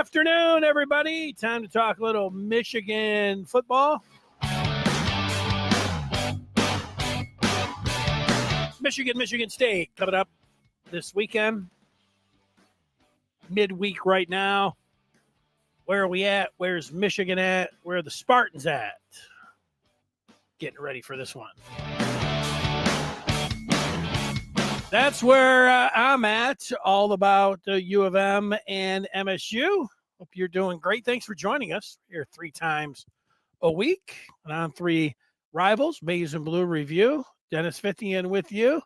afternoon, everybody. Time to talk a little Michigan football. Michigan State coming up this weekend. Midweek right now. Where are we at? Where's Michigan at? Where are the Spartans at? Getting ready for this one. That's where I'm at, all about U of M and MSU. Hope you're doing great. Thanks for joining us here 3 times a week. And on 3 Rivals, Maize and Blue Review. Dennis Fithian with you.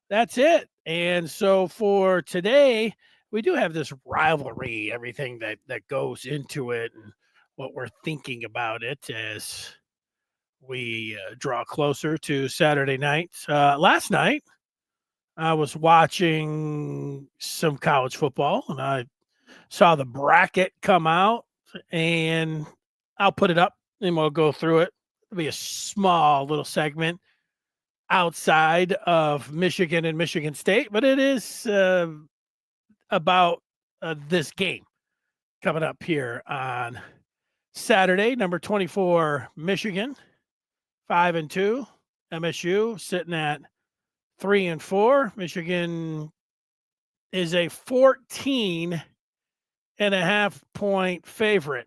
That's it. And so for today, we do have this rivalry, everything that goes into it and what we're thinking about it as we draw closer to Saturday night. Last night, I was watching some college football, and I saw the bracket come out, and I'll put it up, and we'll go through it. It'll be a small little segment outside of Michigan and Michigan State, but it is about this game coming up here on Saturday. Number 24, Michigan, 5-2. MSU sitting at 3-4. Michigan is a 14.5 point favorite.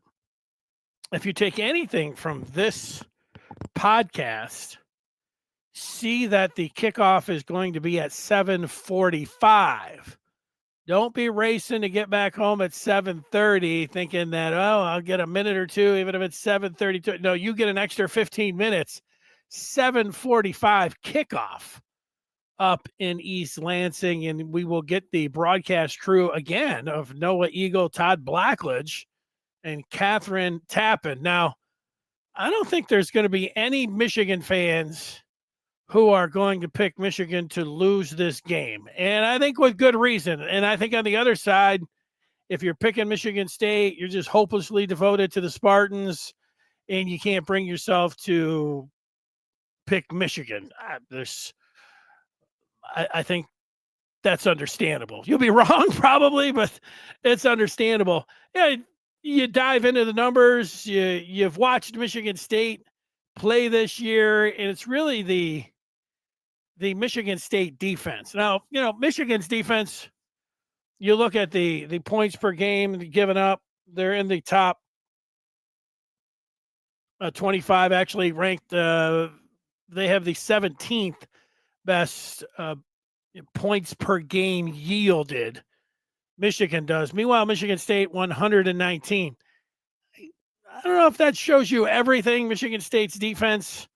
If you take anything from this podcast, see that the kickoff is going to be at 7:45. Don't be racing to get back home at 7:30 thinking that, I'll get a minute or two, even if it's 7:32. No, you get an extra 15 minutes. 7:45 kickoff up in East Lansing, and we will get the broadcast crew again of Noah Eagle, Todd Blackledge, and Catherine Tappan. Now, I don't think there's going to be any Michigan fans who are going to pick Michigan to lose this game, and I think with good reason. And I think on the other side, if you're picking Michigan State, you're just hopelessly devoted to the Spartans, and you can't bring yourself to pick Michigan. I think that's understandable. You'll be wrong probably, but it's understandable. Yeah, you dive into the numbers. You've watched Michigan State play this year, and it's really the Michigan State defense. Now, Michigan's defense, you look at the points per game given up, they're in the top 25, actually ranked. They have the 17th best points per game yielded. Michigan does. Meanwhile, Michigan State 119. I don't know if that shows you everything. Michigan State's defense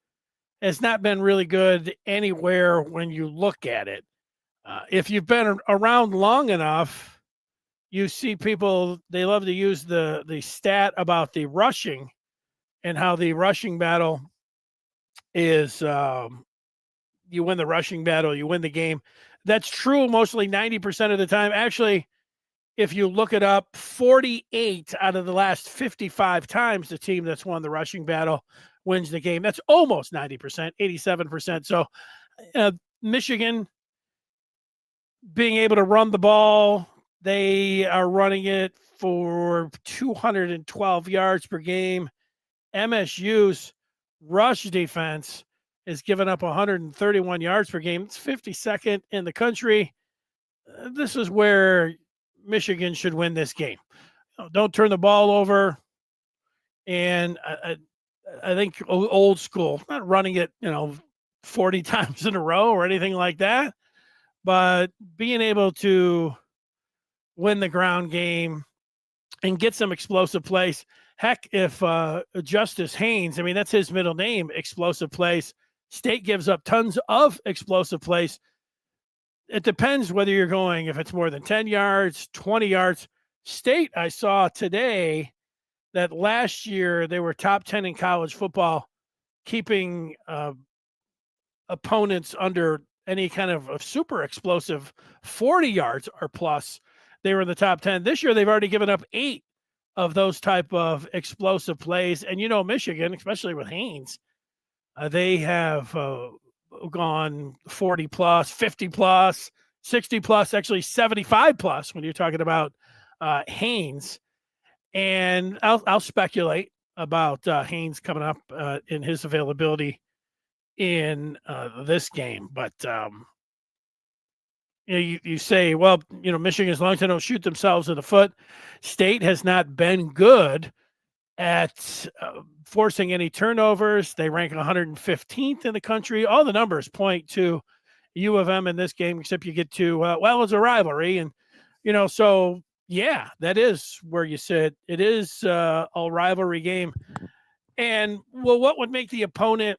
has not been really good anywhere when you look at it. If you've been around long enough, you see people, they love to use the stat about the rushing and how the rushing battle is you win the rushing battle, you win the game. That's true mostly 90% of the time. Actually, if you look it up, 48 out of the last 55 times the team that's won the rushing battle wins the game. That's almost 90%, 87%. So Michigan being able to run the ball, they are running it for 212 yards per game. MSU's rush defense is giving up 131 yards per game. It's 52nd in the country. This is where Michigan should win this game. Don't turn the ball over. And I think old school, not running it, 40 times in a row or anything like that, but being able to win the ground game and get some explosive plays. Heck, if Justice Haynes, that's his middle name, explosive plays. State gives up tons of explosive plays. It depends whether you're going, if it's more than 10 yards, 20 yards. State, I saw today that last year they were top 10 in college football, keeping opponents under any kind of super explosive 40 yards or plus. They were in the top 10. This year, they've already given up 8 of those type of explosive plays. And, Michigan, especially with Haynes, they have gone 40 plus, 50 plus, 60 plus, actually 75 plus when you're talking about Haynes. And I'll speculate about Haynes coming up in his availability in this game. But you say, well, Michigan, as long as they don't shoot themselves in the foot, State has not been good at forcing any turnovers. They rank 115th in the country. All the numbers point to U of M in this game, except you get to, it's a rivalry. And, so yeah, that is where you sit. It is a rivalry game. And what would make the opponent,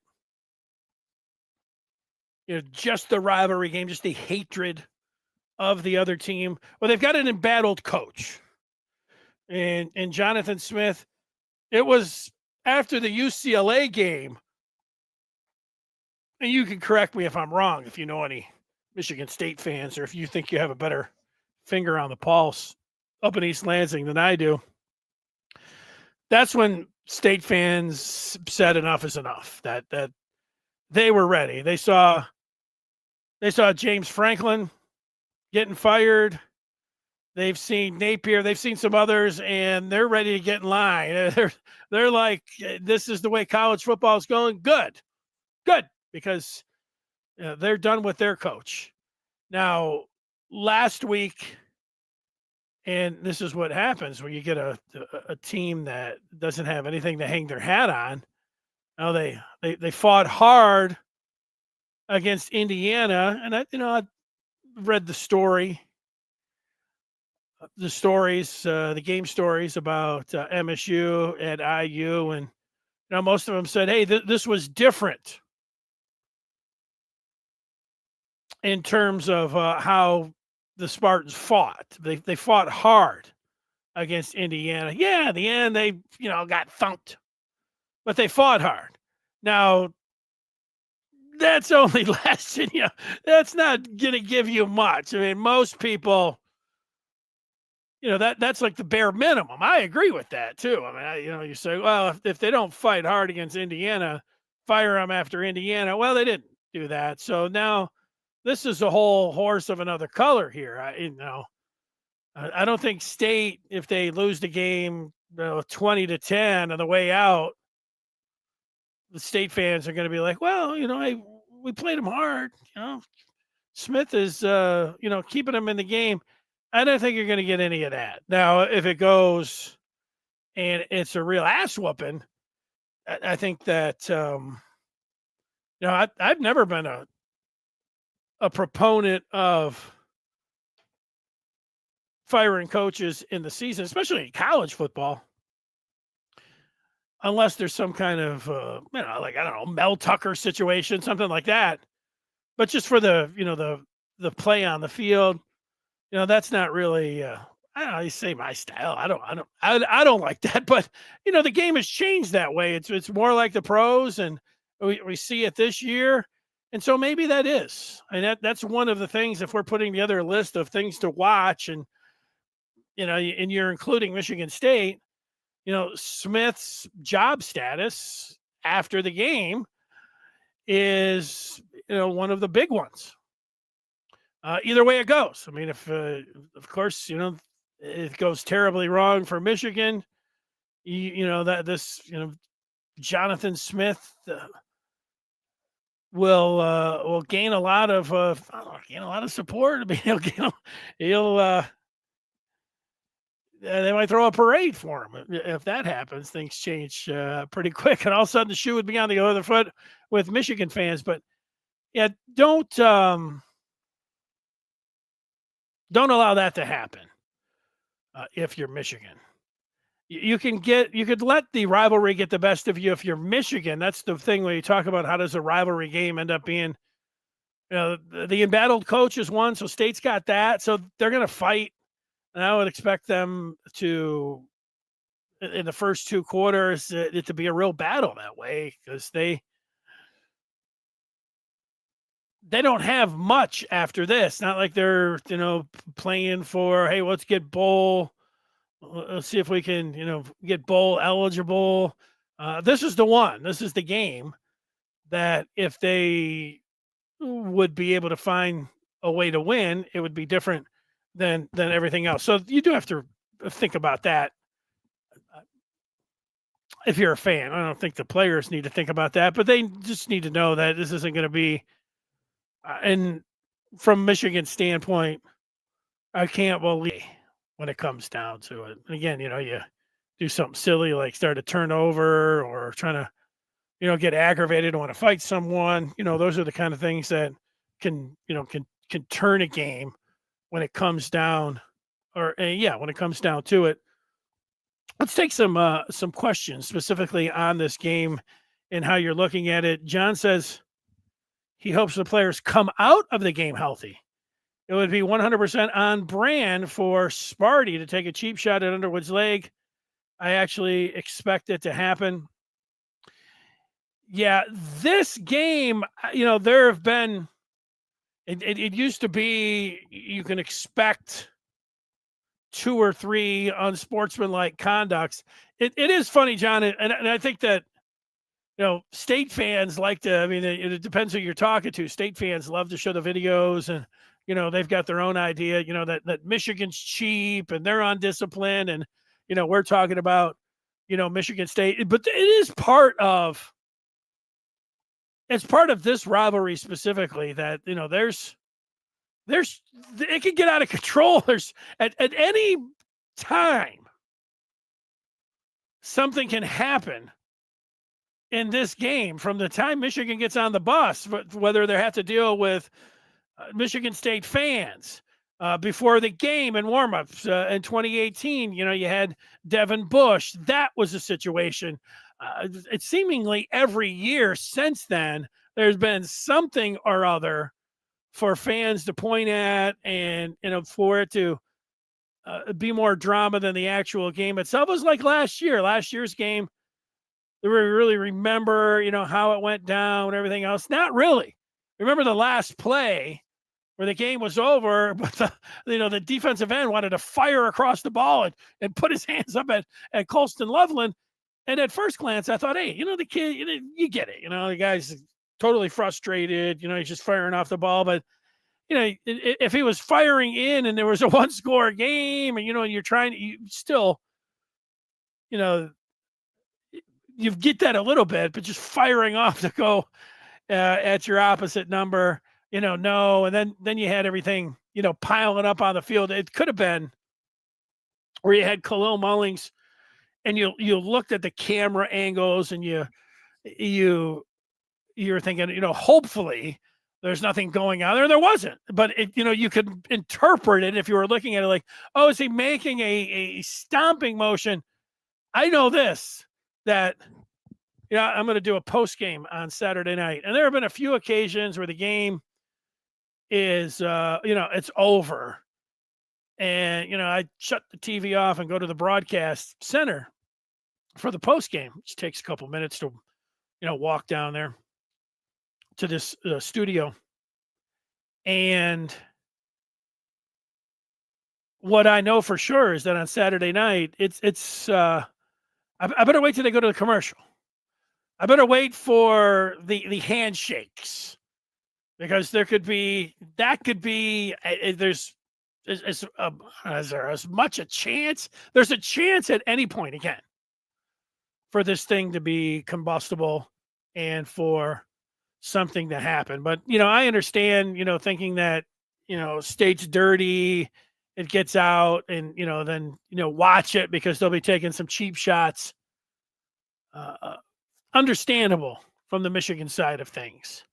just the rivalry game, just the hatred of the other team? Well, they've got an embattled coach. And Jonathan Smith, it was after the UCLA game, and you can correct me if I'm wrong, if you know any Michigan State fans, or if you think you have a better finger on the pulse up in East Lansing than I do. That's when State fans said enough is enough, that they were ready. They saw James Franklin getting fired. They've seen Napier. They've seen some others, and they're ready to get in line. They're like, this is the way college football is going. Good, because they're done with their coach. Now, last week, and this is what happens when you get a team that doesn't have anything to hang their hat on. Now they fought hard against Indiana, and I read the stories, the game stories about MSU and IU, and most of them said, "Hey, this was different in terms of how the Spartans fought. They fought hard against Indiana. Yeah, in the end they got thumped, but they fought hard. Now that's only lasting you. That's not going to give you much. I mean, most people." That's like the bare minimum. I agree with that too. I mean, you say, well, if they don't fight hard against Indiana, fire them after Indiana. Well, they didn't do that. So now this is a whole horse of another color here. I don't think State, if they lose the game 20-10 on the way out, the State fans are going to be like, well, we played them hard. Smith is, keeping them in the game. I don't think you're going to get any of that. Now, if it goes and it's a real ass whooping, I think that, I've never been a proponent of firing coaches in the season, especially in college football, unless there's some kind of, Mel Tucker situation, something like that. But just for the play on the field, that's not really, I don't know, you say my style. I don't like that, but the game has changed that way. It's more like the pros, and we see it this year. And so maybe that is, that's one of the things, if we're putting together a list of things to watch, and, and you're including Michigan State, Smith's job status after the game is, one of the big ones. Either way it goes. I mean, if, of course, it goes terribly wrong for Michigan, Jonathan Smith will gain a lot of support. I mean, they might throw a parade for him. If that happens, things change pretty quick, and all of a sudden the shoe would be on the other foot with Michigan fans. But yeah, don't allow that to happen. If you're Michigan, you could let the rivalry get the best of you. If you're Michigan, that's the thing when you talk about how does a rivalry game end up being. The embattled coach is one, so State's got that, so they're going to fight. And I would expect them to, in the first two quarters, it to be a real battle that way, because they don't have much after this. Not like they're, playing for, hey, let's get bowl. Let's see if we can, get bowl eligible. This is the one. This is the game that if they would be able to find a way to win, it would be different than everything else. So you do have to think about that if you're a fan, I don't think the players need to think about that, but they just need to know that this isn't going to be. And from Michigan's standpoint, I can't believe when it comes down to it. And again, you do something silly like start a turnover or trying to, get aggravated and want to fight someone. Those are the kind of things that can turn a game when it comes down, or when it comes down to it. Let's take some questions specifically on this game and how you're looking at it. John says he hopes the players come out of the game healthy. It would be 100% on brand for Sparty to take a cheap shot at Underwood's leg. I actually expect it to happen. Yeah, this game, there have been, it used to be you can expect 2 or 3 unsportsmanlike conducts. It is funny, John, and I think that, state fans like to, it depends who you're talking to. State fans love to show the videos and, they've got their own idea, that Michigan's cheap and they're undisciplined. And, we're talking about, Michigan State, but it is part of this rivalry specifically that, there's, it can get out of control. There's at any time, something can happen in this game from the time Michigan gets on the bus, whether they have to deal with Michigan State fans before the game and warmups in 2018. You had Devin Bush. That was a situation. It's seemingly every year since then, there's been something or other for fans to point at and, for it to be more drama than the actual game itself. It was like last year's game. Do we really remember, how it went down and everything else? Not really. Remember the last play where the game was over, but the defensive end wanted to fire across the ball and put his hands up at Colston Loveland. And at first glance, I thought, hey, the kid, you get it. The guy's totally frustrated. He's just firing off the ball. But, if he was firing in and there was a 1-score game and, and you're trying to, you still, you get that a little bit, but just firing off to go at your opposite number, no. And then you had everything, piling up on the field. It could have been where you had Khalil Mullings and you looked at the camera angles and you're thinking, hopefully there's nothing going on there. There wasn't, but you could interpret it if you were looking at it like, oh, is he making a stomping motion? I know this, that, I'm going to do a post game on Saturday night. And there have been a few occasions where the game is, it's over. And, I shut the TV off and go to the broadcast center for the post game, which takes a couple minutes to, walk down there to this studio. And what I know for sure is that on Saturday night, I better wait till they go to the commercial. I better wait for the handshakes, because there's as much a chance. There's a chance at any point again for this thing to be combustible and for something to happen. But, I understand, thinking that, state's dirty, it gets out and, then, watch it because they'll be taking some cheap shots. Understandable from the Michigan side of things.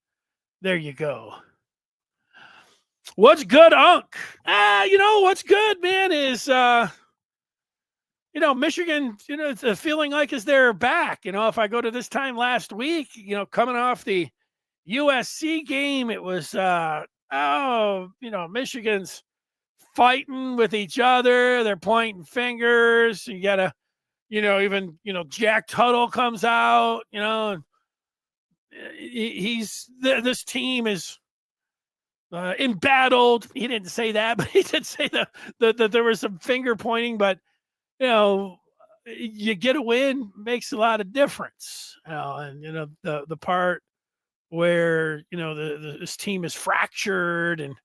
There you go. What's good, Unc? What's good, man, is, Michigan, it's a feeling like as they're back. If I go to this time last week, coming off the USC game, it was, Michigan's fighting with each other. They're pointing fingers. You got to, even, Jack Tuttle comes out, and this team is embattled. He didn't say that, but he did say that there was some finger pointing, but, you get a win makes a lot of difference. And, the part where, this team is fractured and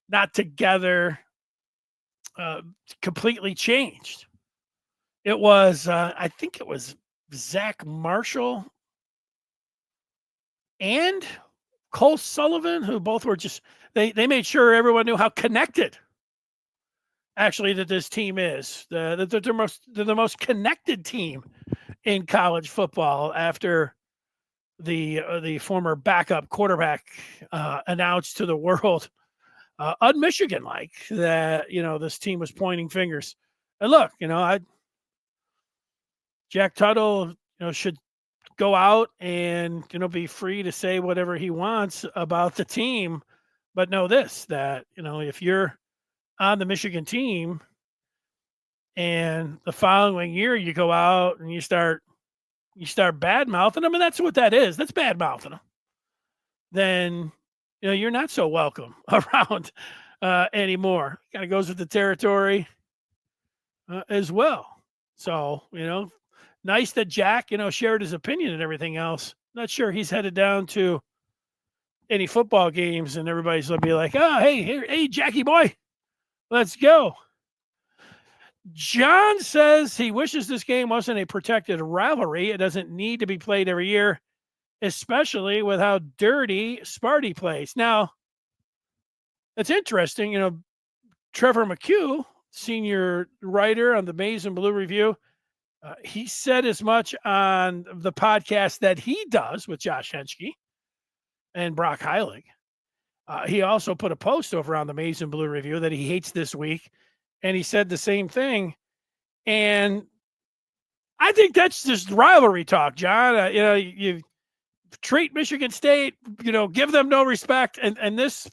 not together, completely changed. It was, I think it was Zach Marshall and Cole Sullivan, who both were just they made sure everyone knew how connected actually that this team is. They're the most connected team in college football after the former backup quarterback announced to the world un-Michigan like that, this team was pointing fingers. And look, Jack Tuttle, should go out and be free to say whatever he wants about the team, but know this, that if you're on the Michigan team and the following year you go out and you start bad mouthing them, and that's what that is. That's bad mouthing them. Then you're not so welcome around anymore. Kind of goes with the territory as well. So nice that Jack shared his opinion and everything else. Not sure he's headed down to any football games and everybody's gonna be like, oh hey Jackie boy, let's go. John says he wishes this game wasn't a protected rivalry. It doesn't need to be played every year, especially with how dirty Sparty plays. Now, it's interesting. Trevor McHugh, senior writer on the Maize and Blue Review, he said as much on the podcast that he does with Josh Henschke and Brock Heilig. He also put a post over on the Maize and Blue Review that he hates this week. And he said the same thing. And I think that's just rivalry talk, John. You treat Michigan State, give them no respect. And this,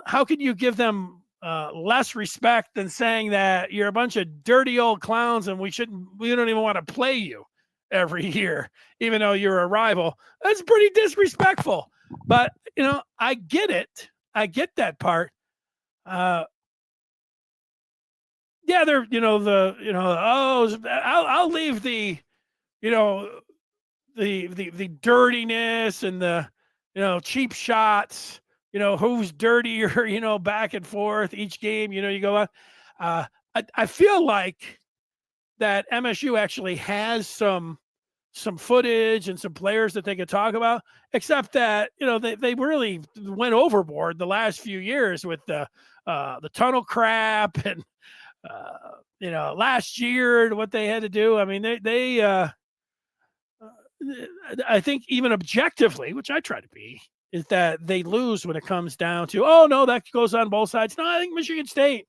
how can you give them less respect than saying that you're a bunch of dirty old clowns and we don't even want to play you every year, even though you're a rival? That's pretty disrespectful. But, I get it. I get that part. Yeah, they're, I'll leave the, the dirtiness and the, cheap shots, who's dirtier, back and forth each game, you go on. I feel like that MSU actually has some footage and some players that they could talk about, except that, they really went overboard the last few years with the tunnel crap and, last year, what they had to do. I mean, they I think even objectively, which I try to be, is that they lose when it comes down to, oh no, that goes on both sides. No, I think Michigan State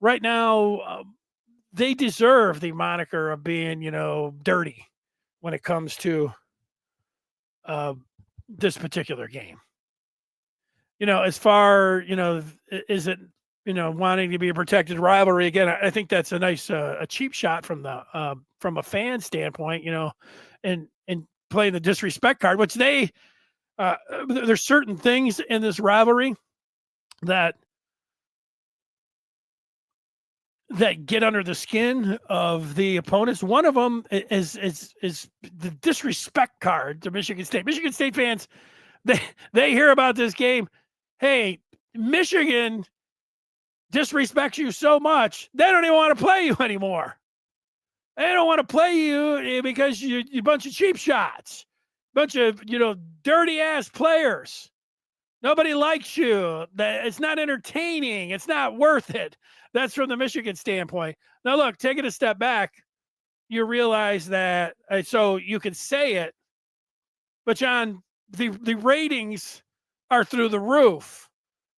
right now, they deserve the moniker of being, dirty when it comes to this particular game. As far, is it, wanting to be a protected rivalry again? I think that's a nice, a cheap shot from a fan standpoint, and playing the disrespect card, which there's certain things in this rivalry that get under the skin of the opponents. One of them is the disrespect card to Michigan State. Michigan State fans, they hear about this game. Hey, Michigan disrespects you so much, they don't even want to play you anymore. They don't want to play you because you're a bunch of cheap shots, bunch of, dirty ass players. Nobody likes you. It's not entertaining. It's not worth it. That's from the Michigan standpoint. Now, look, take it a step back. You realize that, so you can say it, but John, the ratings are through the roof.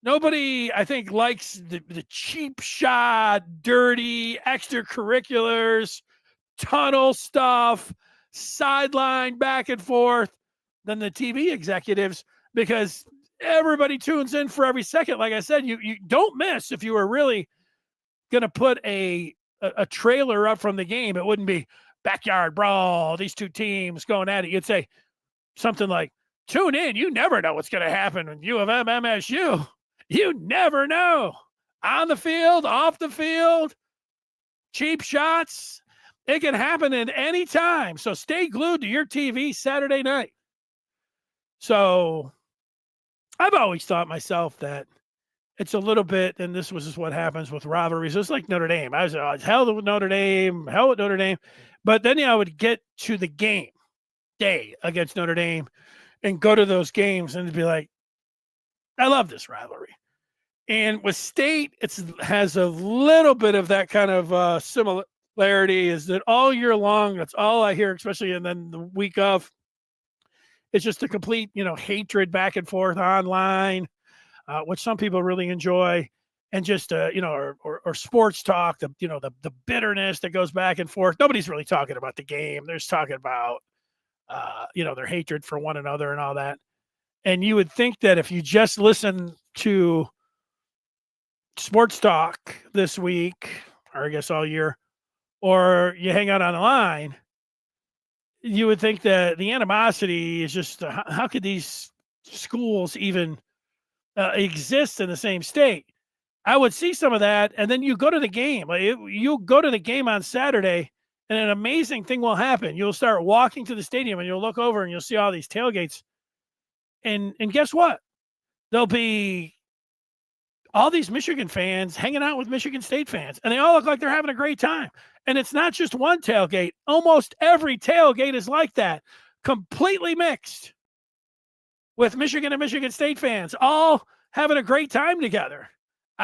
Nobody, I think, likes the cheap shot, dirty extracurriculars, tunnel stuff, sideline back and forth than the TV executives, because everybody tunes in for every second. Like I said, you don't miss. If you were really going to put a trailer up from the game, it wouldn't be backyard brawl, these two teams going at it. You'd say something like, tune in. You never know what's going to happen with U of M MSU. You never know. On the field, off the field, cheap shots. It can happen at any time. So stay glued to your TV Saturday night. So I've always thought myself that it's a little bit, and this was just what happens with rivalries. It's like Notre Dame. I was hell with Notre Dame, hell with Notre Dame. But then I would get to the game day against Notre Dame and go to those games and be like, I love this rivalry. And with State, it has a little bit of that kind of similarity, is that all year long, that's all I hear, especially and then the week of, it's just a complete, hatred back and forth online, which some people really enjoy, and just or sports talk, the bitterness that goes back and forth. Nobody's really talking about the game. They're just talking about their hatred for one another and all that. And you would think that if you just listen to sports talk this week, or I guess all year, or you hang out on the line, you would think that the animosity is just how could these schools even exist in the same state? I would see some of that, and then you go to the game. You go to the game on Saturday, and an amazing thing will happen. You'll start walking to the stadium, and you'll look over, and you'll see all these tailgates. And guess what? There'll be all these Michigan fans hanging out with Michigan State fans, and they all look like they're having a great time. And it's not just one tailgate. Almost every tailgate is like that, completely mixed with Michigan and Michigan State fans, all having a great time together.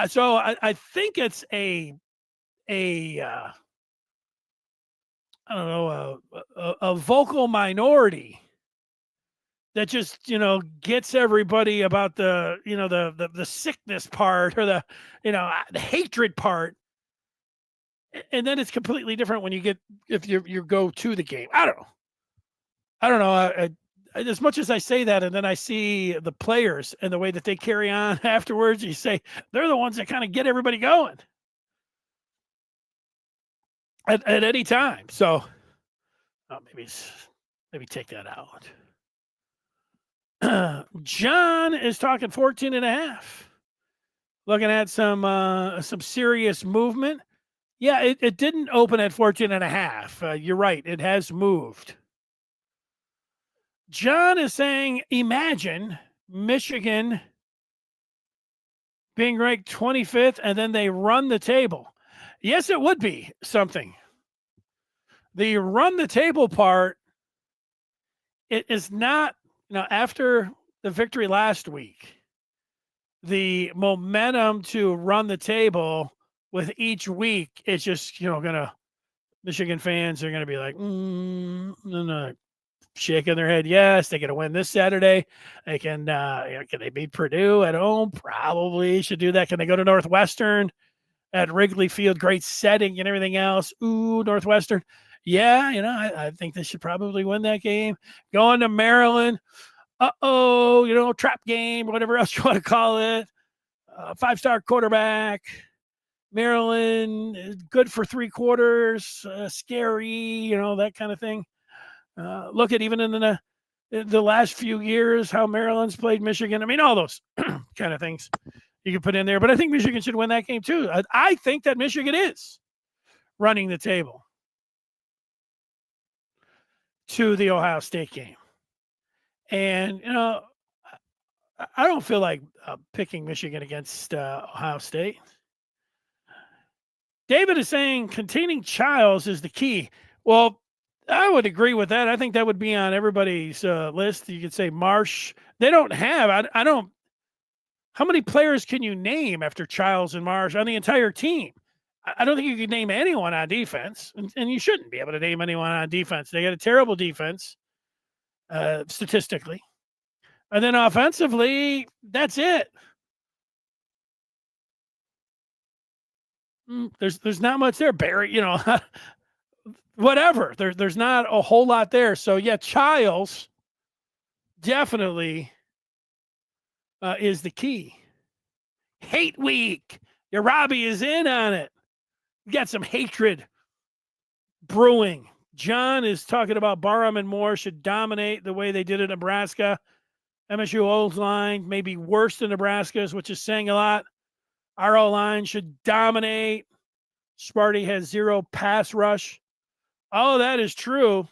So I think it's a vocal minority that just, gets everybody about the sickness part, or the hatred part. And then it's completely different when if you go to the game. I don't know. As much as I say that, and then I see the players and the way that they carry on afterwards, you say they're the ones that kind of get everybody going at any time. So maybe take that out. John is talking 14.5. Looking at some serious movement. Yeah, it didn't open at 14.5. You're right. It has moved. John is saying, imagine Michigan being ranked 25th and then they run the table. Yes, it would be something. The run the table part, it is not, after the victory last week, the momentum to run the table with each week, it's just, Michigan fans are going to be like, no, shaking their head. Yes, they're going to win this Saturday. They can they beat Purdue at home? Probably should do that. Can they go to Northwestern at Wrigley Field? Great setting and everything else. Ooh, Northwestern. Yeah, I think they should probably win that game. Going to Maryland. Trap game, whatever else you want to call it. 5-star quarterback. Maryland is good for 3 quarters. Scary, that kind of thing. Look at even in the last few years how Maryland's played Michigan. I mean, all those kind of things you can put in there. But I think Michigan should win that game too. I think that Michigan is running the table to the Ohio State game. And, I don't feel like picking Michigan against Ohio State. David is saying containing Childs is the key. Well, I would agree with that. I think that would be on everybody's list. You could say Marsh. They don't have, I don't, how many players can you name after Childs and Marsh on the entire team? I don't think you could name anyone on defense, and you shouldn't be able to name anyone on defense. They got a terrible defense, statistically. And then offensively, that's it. There's not much there. Barry, whatever. There's not a whole lot there. So, yeah, Childs definitely is the key. Hate week. Your Robbie is in on it. You got some hatred brewing. John is talking about Barham and Moore should dominate the way they did in Nebraska. MSU O-line may be worse than Nebraska's, which is saying a lot. Our O-line should dominate. Sparty has 0 pass rush. All of that is true.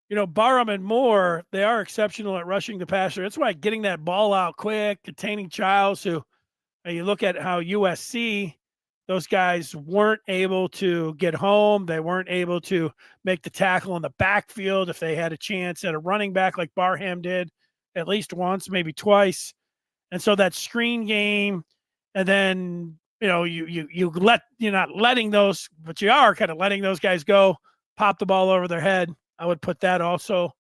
Barham and Moore, they are exceptional at rushing the passer. That's why getting that ball out quick, containing Childs, who you look at how USC, those guys weren't able to get home. They weren't able to make the tackle in the backfield if they had a chance at a running back like Barham did at least once, maybe twice. And so that screen game, and then you're not letting those, but you are kind of letting those guys go, pop the ball over their head. I would put that also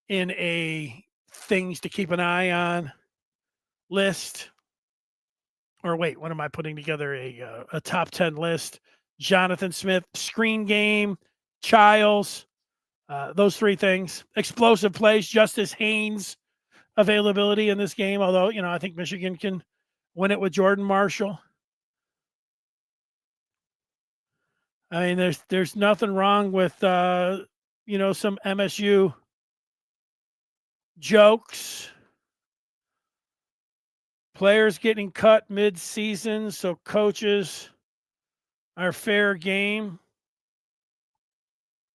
in a things to keep an eye on list. Or wait, what am I putting together? A top 10 list. Jonathan Smith, screen game, Childs, those three things. Explosive plays, Justice Haynes availability in this game, although, I think Michigan can win it with Jordan Marshall. I mean, there's nothing wrong with some MSU jokes. Players getting cut mid-season, so coaches are fair game.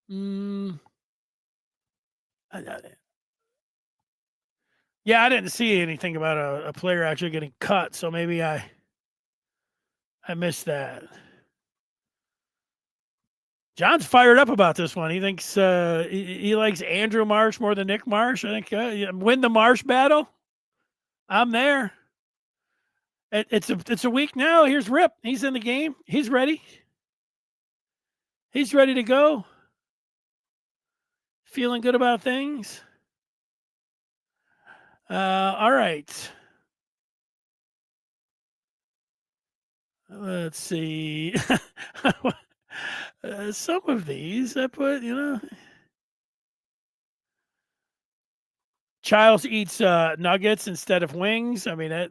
Yeah, I didn't see anything about a player actually getting cut, so maybe I missed that. John's fired up about this one. He thinks he likes Andrew Marsh more than Nick Marsh. I think win the Marsh battle. I'm there. It's a week now. Here's Rip. He's in the game. He's ready. He's ready to go. Feeling good about things. All right. Let's see. Some of these I put, Childs eats nuggets instead of wings. I mean, I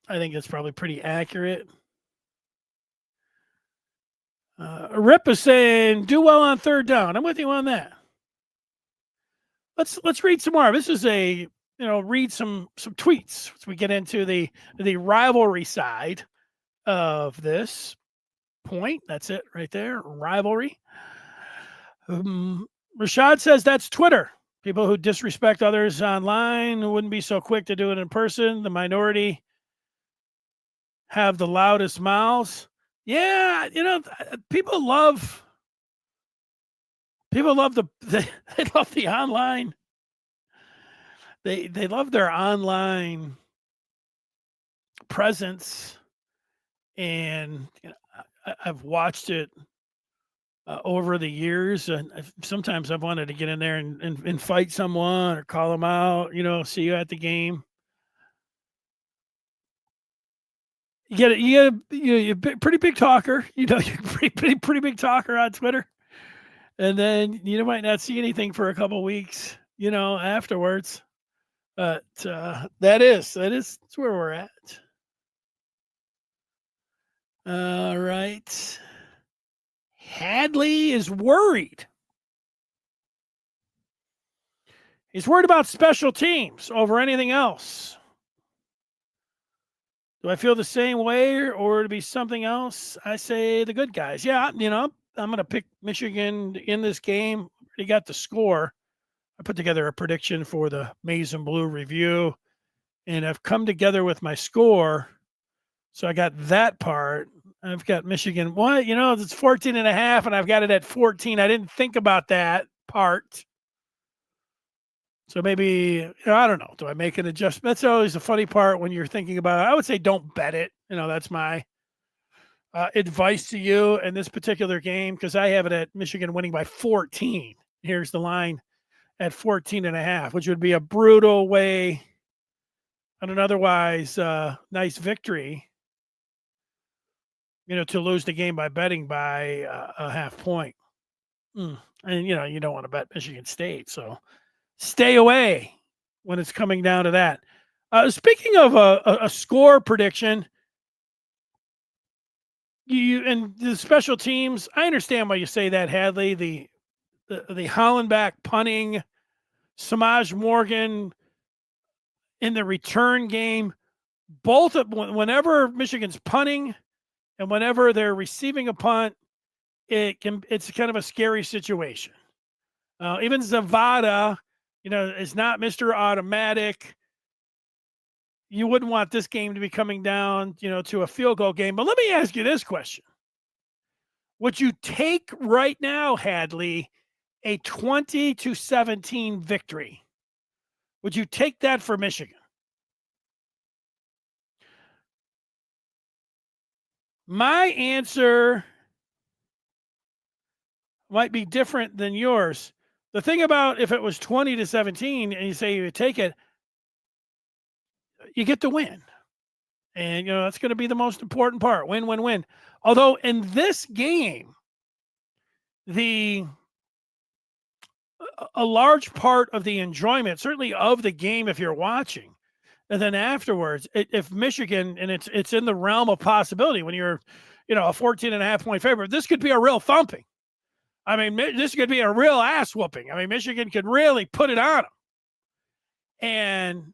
think that's probably pretty accurate. Rip is saying, do well on third down. I'm with you on that. Let's read some more. This is read some tweets as we get into the rivalry side of this point. That's it right there. Rivalry. Rashad says that's Twitter. People who disrespect others online wouldn't be so quick to do it in person. The minority have the loudest mouths. Yeah, people love they love the online. They love their online presence, and I've watched it over the years, and sometimes I've wanted to get in there and fight someone or call them out. See you at the game. You're a pretty big talker. You're pretty big talker on Twitter, and then you might not see anything for a couple weeks, afterwards. But that's where we're at. All right. Hadley is worried. He's worried about special teams over anything else. Do I feel the same way or to be something else? I say the good guys. Yeah, I'm going to pick Michigan in this game. Already got the score. I put together a prediction for the Maize and Blue review, and I've come together with my score. So I got that part. I've got Michigan. What? It's 14.5, and I've got it at 14. I didn't think about that part. So maybe, I don't know. Do I make an adjustment? That's always the funny part when you're thinking about it. I would say don't bet it. That's my advice to you in this particular game, because I have it at Michigan winning by 14. Here's the line at 14.5, which would be a brutal way on an otherwise nice victory, to lose the game by betting by a half point. And, you don't want to bet Michigan State. So stay away when it's coming down to that. Speaking of a score prediction, and the special teams, I understand why you say that, Hadley. The Hollenbach punting, Samaj Morgan in the return game, both whenever Michigan's punting and whenever they're receiving a punt, it's kind of a scary situation. Even Zavada, is not Mr. Automatic. You wouldn't want this game to be coming down, to a field goal game. But let me ask you this question. Would you take right now, Hadley, a 20-17 victory? Would you take that for Michigan? My answer might be different than yours. The thing about if it was 20-17 and you say you would take it, you get the win. And, that's going to be the most important part. Win, win, win. Although in this game, a large part of the enjoyment, certainly of the game if you're watching, and then afterwards, if Michigan, and it's in the realm of possibility when you're, a 14.5 point favorite, this could be a real thumping. I mean, this could be a real ass whooping. I mean, Michigan could really put it on them. And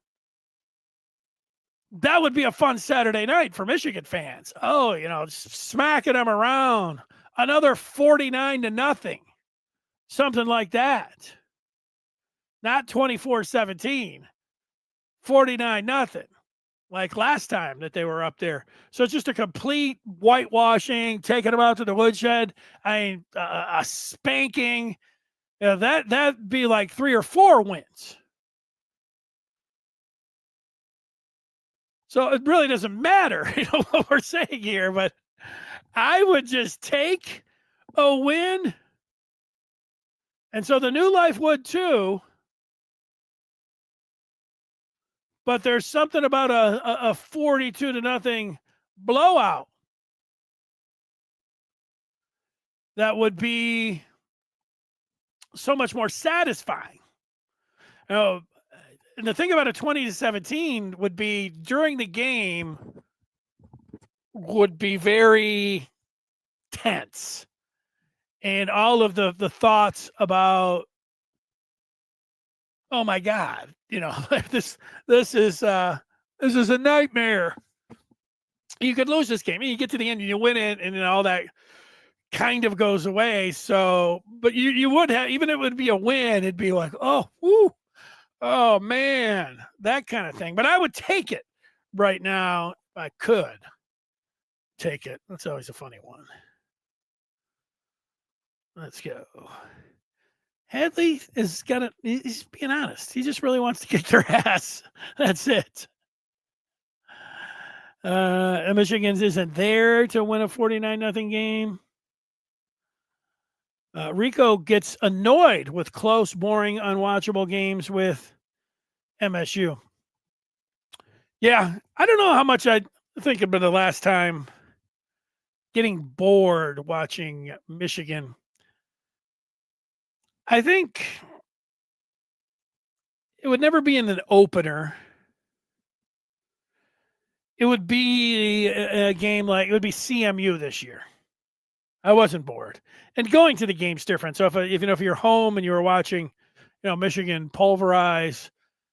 that would be a fun Saturday night for Michigan fans. Oh, smacking them around. Another 49-0. Something like that. Not 24-17. 49-0. Like last time that they were up there. So it's just a complete whitewashing, taking them out to the woodshed. I mean, a spanking. That'd be like 3 or 4 wins. So it really doesn't matter, what we're saying here, but I would just take a win. And so the New Life would too. But there's something about a 42-0 blowout that would be so much more satisfying. And the thing about a 20-17 would be during the game would be very tense. And all of the thoughts about, oh my God, this is a nightmare. You could lose this game. You get to the end and you win it, and then all that kind of goes away. So, but you would have, even if it would be a win, it'd be like, oh, woo, oh man, that kind of thing. But I would take it right now if I could take it. That's always a funny one. Let's go. Hadley he's being honest. He just really wants to kick their ass. That's it. Michigan isn't there to win a 49-0 game. Rico gets annoyed with close, boring, unwatchable games with MSU. Yeah, I don't know how much I think about the last time getting bored watching Michigan. I think it would never be in an opener. It would be a game like, it would be CMU this year. I wasn't bored. And going to the game's different. So if you're home and you were watching, Michigan pulverize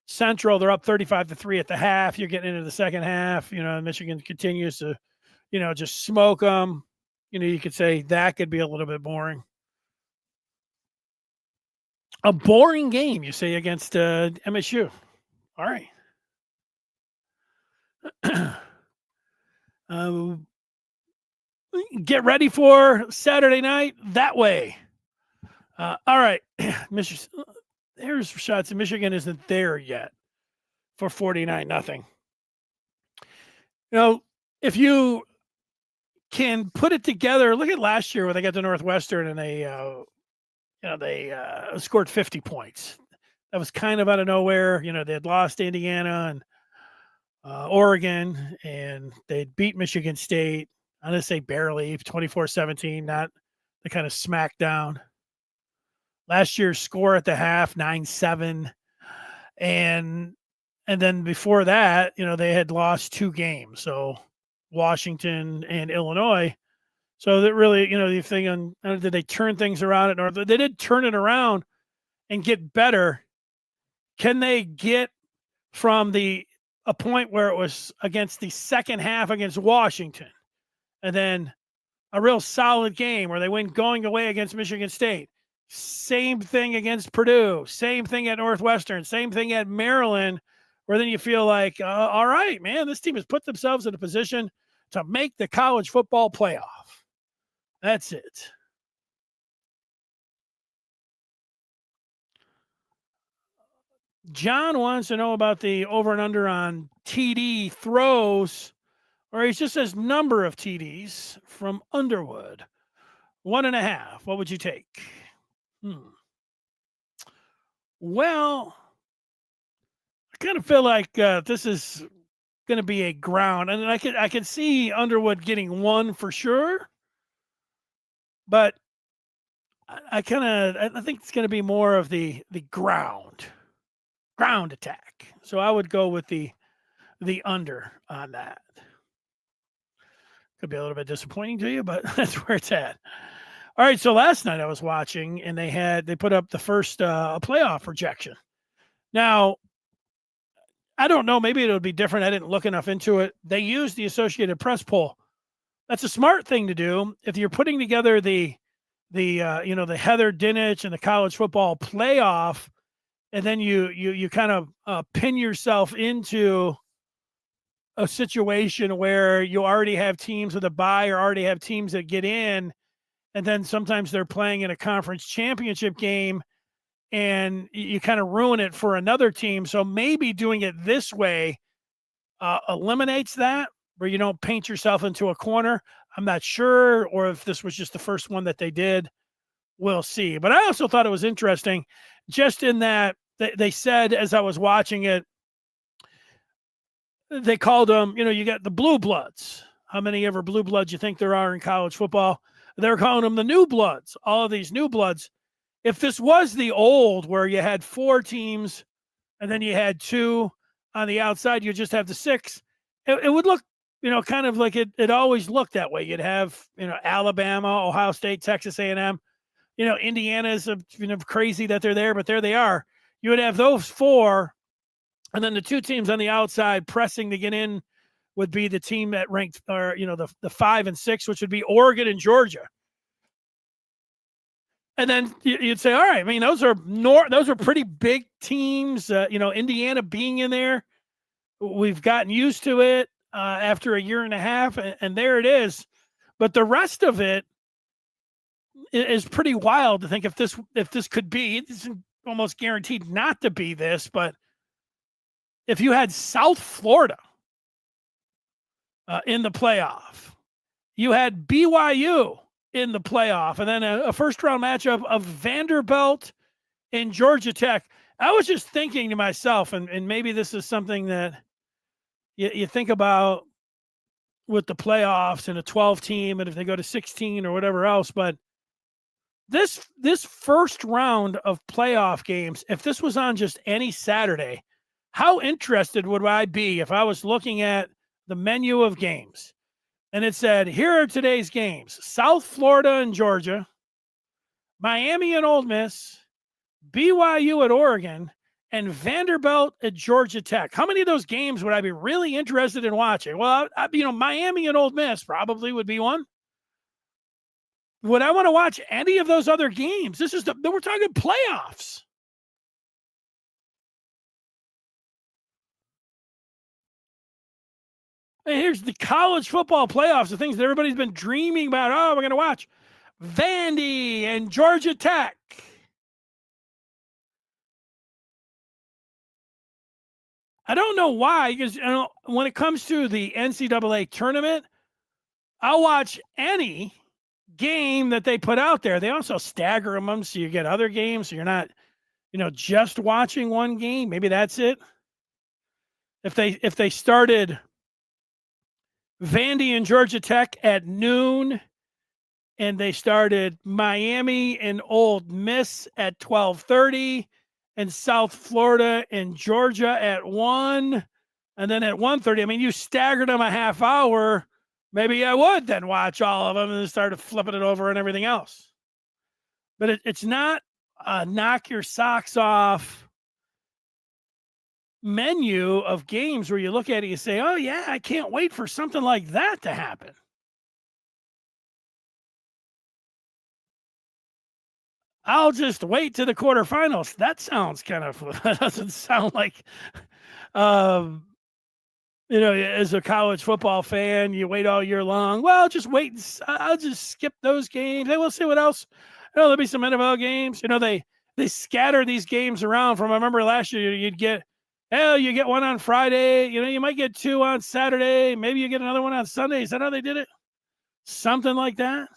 Central, they're up 35-3 at the half. You're getting into the second half. Michigan continues to, just smoke them. You could say that could be a little bit boring. A boring game, you say, against MSU. All right. Get ready for Saturday night that way. All right. There's shots. Michigan isn't there yet for 49-0. If you can put it together, look at last year when they got to Northwestern and they scored 50 points. That was kind of out of nowhere. They had lost Indiana and Oregon, and they'd beat Michigan State. I'm going to say barely, 24-17, not the kind of smackdown. Last year's score at the half, 9-7. And then before that, they had lost 2 games. So Washington and Illinois. So that really, the thing on, did they turn things around at North? They did turn it around and get better. Can they get from a point where it was against the second half against Washington, and then a real solid game where they win going away against Michigan State, Same thing against Purdue. Same thing at Northwestern. Same thing at Maryland, where then you feel like, all right, man, this team has put themselves in a position to make the college football playoff. That's it. John wants to know about the over and under on TD throws, or he just says number of TDs from Underwood. 1.5. What would you take? Well, I kind of feel like this is going to be a ground, and I can see Underwood getting 1 for sure, but I think it's going to be more of the ground attack. So I would go with the under on that. Could be a little bit disappointing to you, but that's where it's at. All right, so last night I was watching, and they put up the first playoff projection. Now, I don't know, maybe it'll be different. I didn't look enough into it. They used the Associated Press poll. That's a smart thing to do if you're putting together the Heather Dinich and the college football playoff, and then you kind of pin yourself into a situation where you already have teams with a bye or already have teams that get in, and then sometimes they're playing in a conference championship game, and you kind of ruin it for another team. So maybe doing it this way eliminates that, where you don't paint yourself into a corner. I'm not sure, or if this was just the first one that they did. We'll see. But I also thought it was interesting, just in that they said, as I was watching it, they called them, you got the blue bloods. How many ever blue bloods you think there are in college football? They're calling them the new bloods. All of these new bloods. If this was the old, where you had 4 teams and then you had 2 on the outside, you just have the 6. It would look, kind of like it always looked that way. You'd have, Alabama, Ohio State, Texas A&M. Indiana's crazy that they're there, but there they are. You would have those 4, and then the 2 teams on the outside pressing to get in would be the team that ranked, or the 5 and 6, which would be Oregon and Georgia. And then you'd say, all right, I mean, those are pretty big teams. Indiana being in there, we've gotten used to it after a year and a half, and there it is. But the rest of it is pretty wild to think if this could be. It's almost guaranteed not to be this, but if you had South Florida in the playoff, you had BYU in the playoff, and then a first-round matchup of Vanderbilt and Georgia Tech. I was just thinking to myself, and maybe this is something that you think about with the playoffs and a 12 team, and if they go to 16 or whatever else, but this first round of playoff games, if this was on just any Saturday, how interested would I be if I was looking at the menu of games and it said, here are today's games: South Florida and Georgia, Miami and Ole Miss, BYU at Oregon, and Vanderbilt at Georgia Tech. How many of those games would I be really interested in watching? Well, Miami and Ole Miss probably would be one. Would I want to watch any of those other games? We're talking playoffs. And here's the college football playoffs, the things that everybody's been dreaming about. Oh, we're going to watch Vandy and Georgia Tech. I don't know why, because when it comes to the NCAA tournament, I'll watch any game that they put out there. They also stagger them so you get other games, so you're not, just watching one game. Maybe that's it. If they started Vandy and Georgia Tech at noon, and they started Miami and Ole Miss at 12:30, and South Florida and Georgia at 1, and then at 1:30, I mean, you staggered them a half hour. Maybe I would then watch all of them and then start flipping it over and everything else. But it's not a knock your socks off menu of games where you look at it, you say, oh yeah, I can't wait for something like that to happen. I'll just wait to the quarterfinals. That sounds kind of doesn't sound like, um, as a college football fan, you wait all year long. Well, just wait. I'll just skip those games. Then we'll see what else. There'll be some NFL games. They scatter these games around. From I remember last year, you get one on Friday. You might get two on Saturday. Maybe you get another one on Sunday. Is that how they did it? Something like that.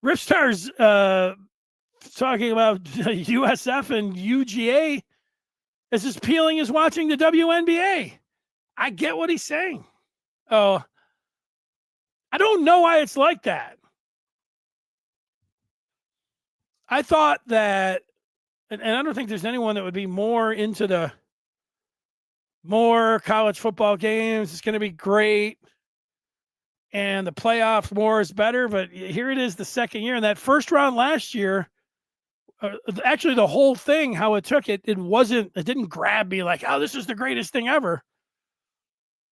Ripstar's talking about USF and UGA is as appealing as watching the WNBA. I get what he's saying. Oh, I don't know why it's like that. I thought that, and I don't think there's anyone that would be more into the more college football games. It's going to be great. And the playoffs more is better. But here it is the second year. And that first round last year, actually the whole thing, how it took it, it didn't grab me like, oh, this is the greatest thing ever.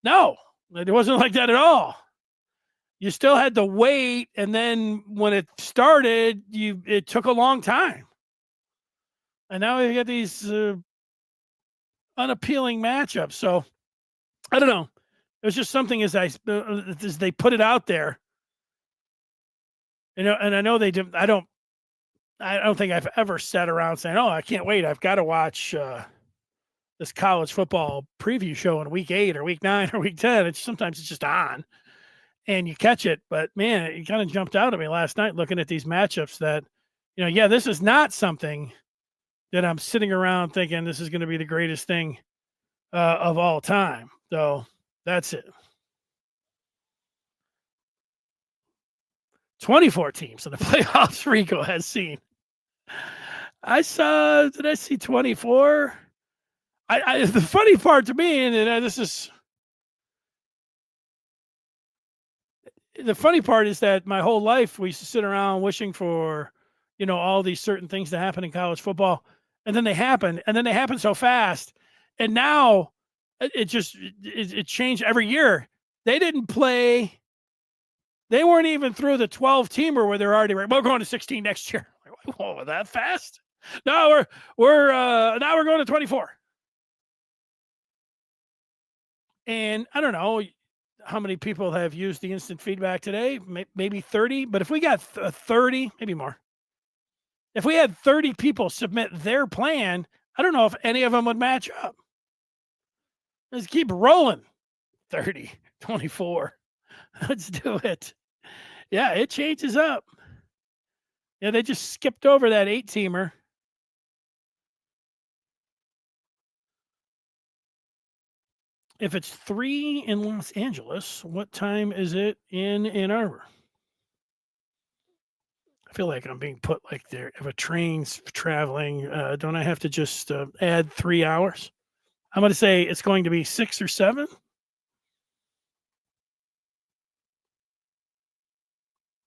No, it wasn't like that at all. You still had to wait. And then when it started, it took a long time. And now we get these unappealing matchups. So I don't know. It was just something as they put it out there. And I know they did. I don't think I've ever sat around saying, "Oh, I can't wait. I've got to watch this college football preview show in week 8 or week 9 or week 10." Sometimes it's just on, and you catch it. But man, it kind of jumped out at me last night looking at these matchups. That this is not something that I'm sitting around thinking this is going to be the greatest thing of all time. So that's it. 24 teams in the playoffs Rico has seen. Did I see 24? The funny part to me, and this is the funny part, is that my whole life we used to sit around wishing for, all these certain things to happen in college football. And then they happen, so fast. And now it changed every year. They didn't play. They weren't even through the 12-teamer where they're already we're going to 16 next year. Oh, that fast? No, we're now we're going to 24. And I don't know how many people have used the instant feedback today. Maybe 30. But if we got 30, maybe more. If we had 30 people submit their plan, I don't know if any of them would match up. Let's keep rolling. 30, 24. Let's do it. Yeah, it changes up. Yeah, they just skipped over that 8-teamer. If it's 3 in Los Angeles, what time is it in Ann Arbor? I feel like I'm being put like there. If a train's traveling, don't I have to just add 3 hours? I'm going to say it's going to be 6 or 7.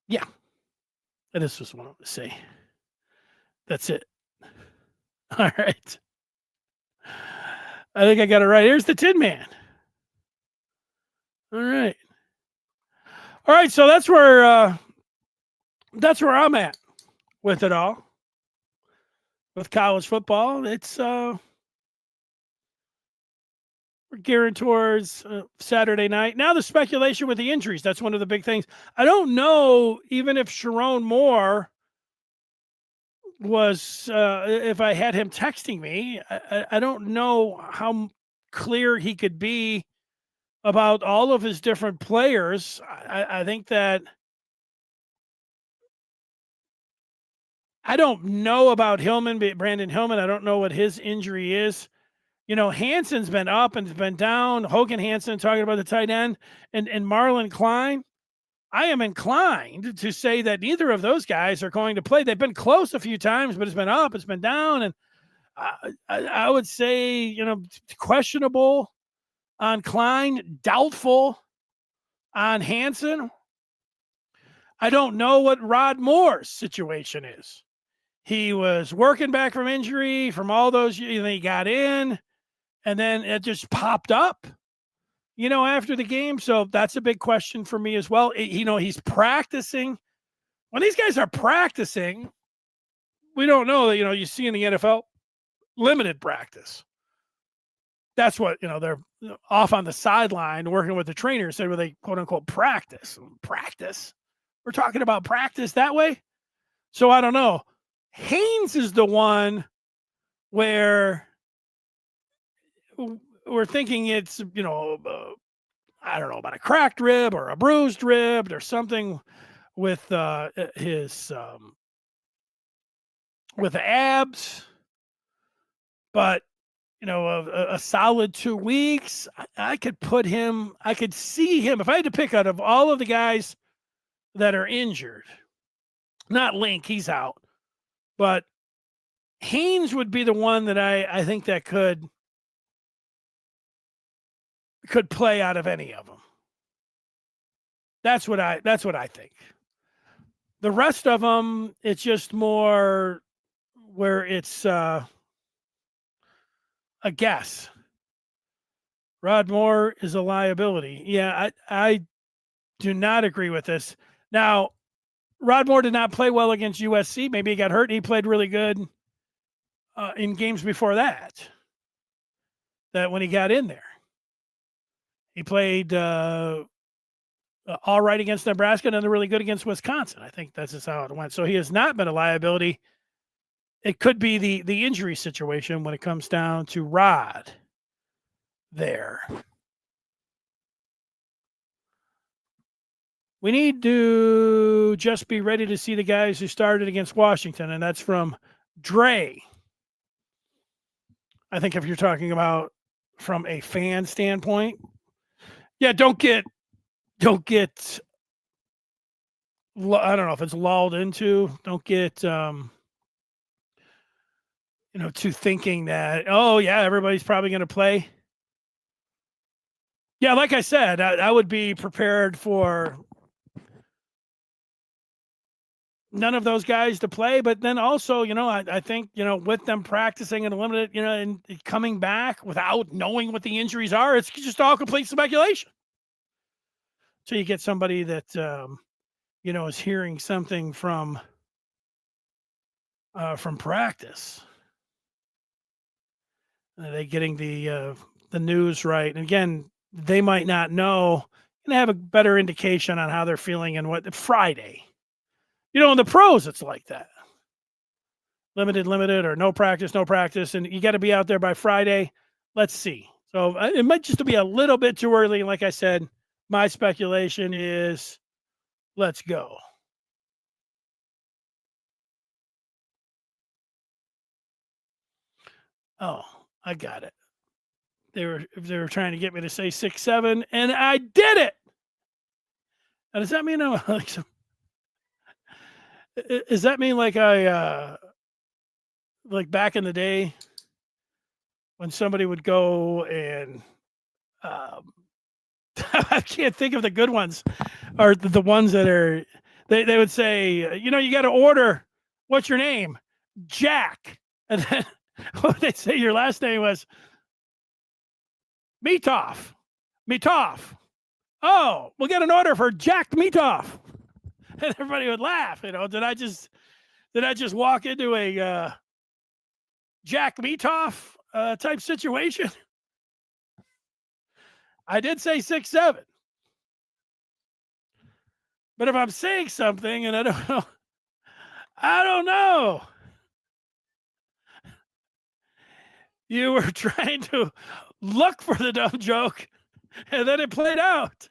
Yeah. This was what I want to say. That's it. All right. I think I got it right. Here's the Tin Man. All right. All right. So that's where I'm at with it all. With college football, it's we're gearing towards Saturday night. Now the speculation with the injuries, that's one of the big things. I don't know even if Sharon Moore was, if I had him texting me, I don't know how clear he could be about all of his different players. I think that I don't know about Hillman, Brandon Hillman. I don't know what his injury is. Hanson's been up and been down. Hogan Hanson talking about the tight end and Marlon Klein. I am inclined to say that neither of those guys are going to play. They've been close a few times, but it's been up, it's been down. And I would say, questionable on Klein, doubtful on Hanson. I don't know what Rod Moore's situation is. He was working back from injury from all those years. He got in, and then it just popped up, after the game. So that's a big question for me as well. He's practicing when these guys are practicing, we don't know that, you see in the NFL, limited practice. That's what, they're off on the sideline working with the trainers, said where they quote unquote practice. Practice. We're talking about practice that way. So I don't know. Haynes is the one where we're thinking it's, I don't know, about a cracked rib or a bruised rib or something with his with the abs. But a solid 2 weeks, I could see him if I had to pick out of all of the guys that are injured. Not Link, he's out, but Haynes would be the one that I think that could play out of any of them. That's what I think. The rest of them, it's just more where it's a guess. Rod Moore is a liability. Yeah, I do not agree with this. Now, Rod Moore did not play well against USC. Maybe he got hurt. He played really good in games before that when he got in there. He played all right against Nebraska and then really good against Wisconsin. I think that's just how it went. So he has not been a liability. It could be the injury situation when it comes down to Rod there. We need to just be ready to see the guys who started against Washington, and that's from Dre. I think if you're talking about from a fan standpoint, yeah, don't get I don't know if it's lulled into, don't get to thinking that, oh yeah, everybody's probably going to play. Yeah, like I said, I would be prepared for none of those guys to play, but then also, I think, with them practicing and limited, and coming back without knowing what the injuries are, it's just all complete speculation. So you get somebody that, is hearing something from practice. Are they getting the news right? And again, they might not know and have a better indication on how they're feeling and what Friday. In the pros, it's like that. Limited, or no practice. And you got to be out there by Friday. Let's see. So it might just be a little bit too early. And like I said, my speculation is let's go. Oh, I got it. They were trying to get me to say 6'7", and I did it. Now, does that mean I'm like some? Does that mean like I like back in the day when somebody would go and I can't think of the good ones, or the ones that are they would say, you got to order. What's your name? Jack. And then what they say your last name was Meatoff. Oh, we'll get an order for Jack Meatoff. And everybody would laugh. Did I just walk into a Jack Meatoff type situation? I did say 6'7". But if I'm saying something and I don't know. You were trying to look for the dumb joke, and then it played out.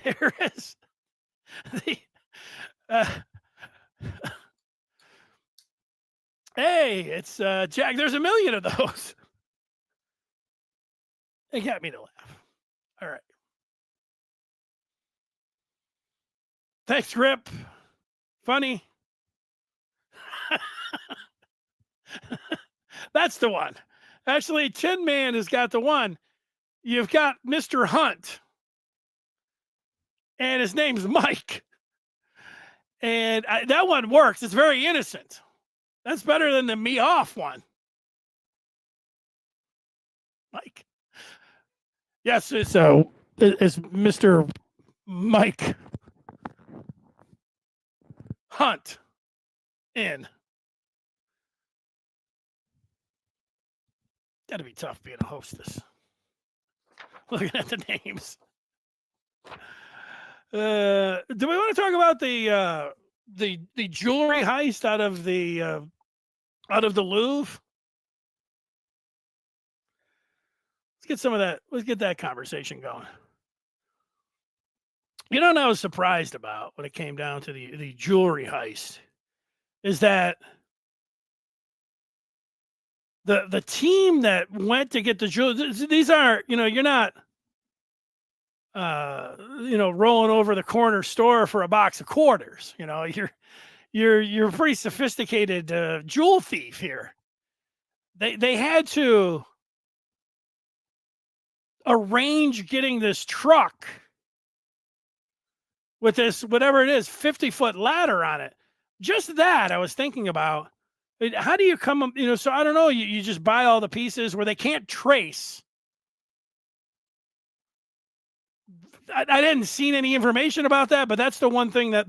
Here is the hey, it's Jack. There's a million of those. It got me to laugh. All right. Thanks, Rip. Funny. That's the one. Actually, Tin Man has got the one. You've got Mr. Hunt. And his name's Mike. And that one works. It's very innocent. That's better than the me off one. Mike. Yes, it's Mr. Mike. Hunt in. Gotta be tough being a hostess. Looking at the names. Do we want to talk about the jewelry heist out of the Louvre? Let's get some of that. Let's get that conversation going. You know what I was surprised about when it came down to the jewelry heist is that the team that went to get the jewelry, these are, you're not rolling over the corner store for a box of quarters. You're a pretty sophisticated jewel thief here. They had to arrange getting this truck with this, whatever it is, 50-foot ladder on it. Just that I was thinking about. How do you come up, so I don't know, you just buy all the pieces where they can't trace. I didn't see any information about that, but that's the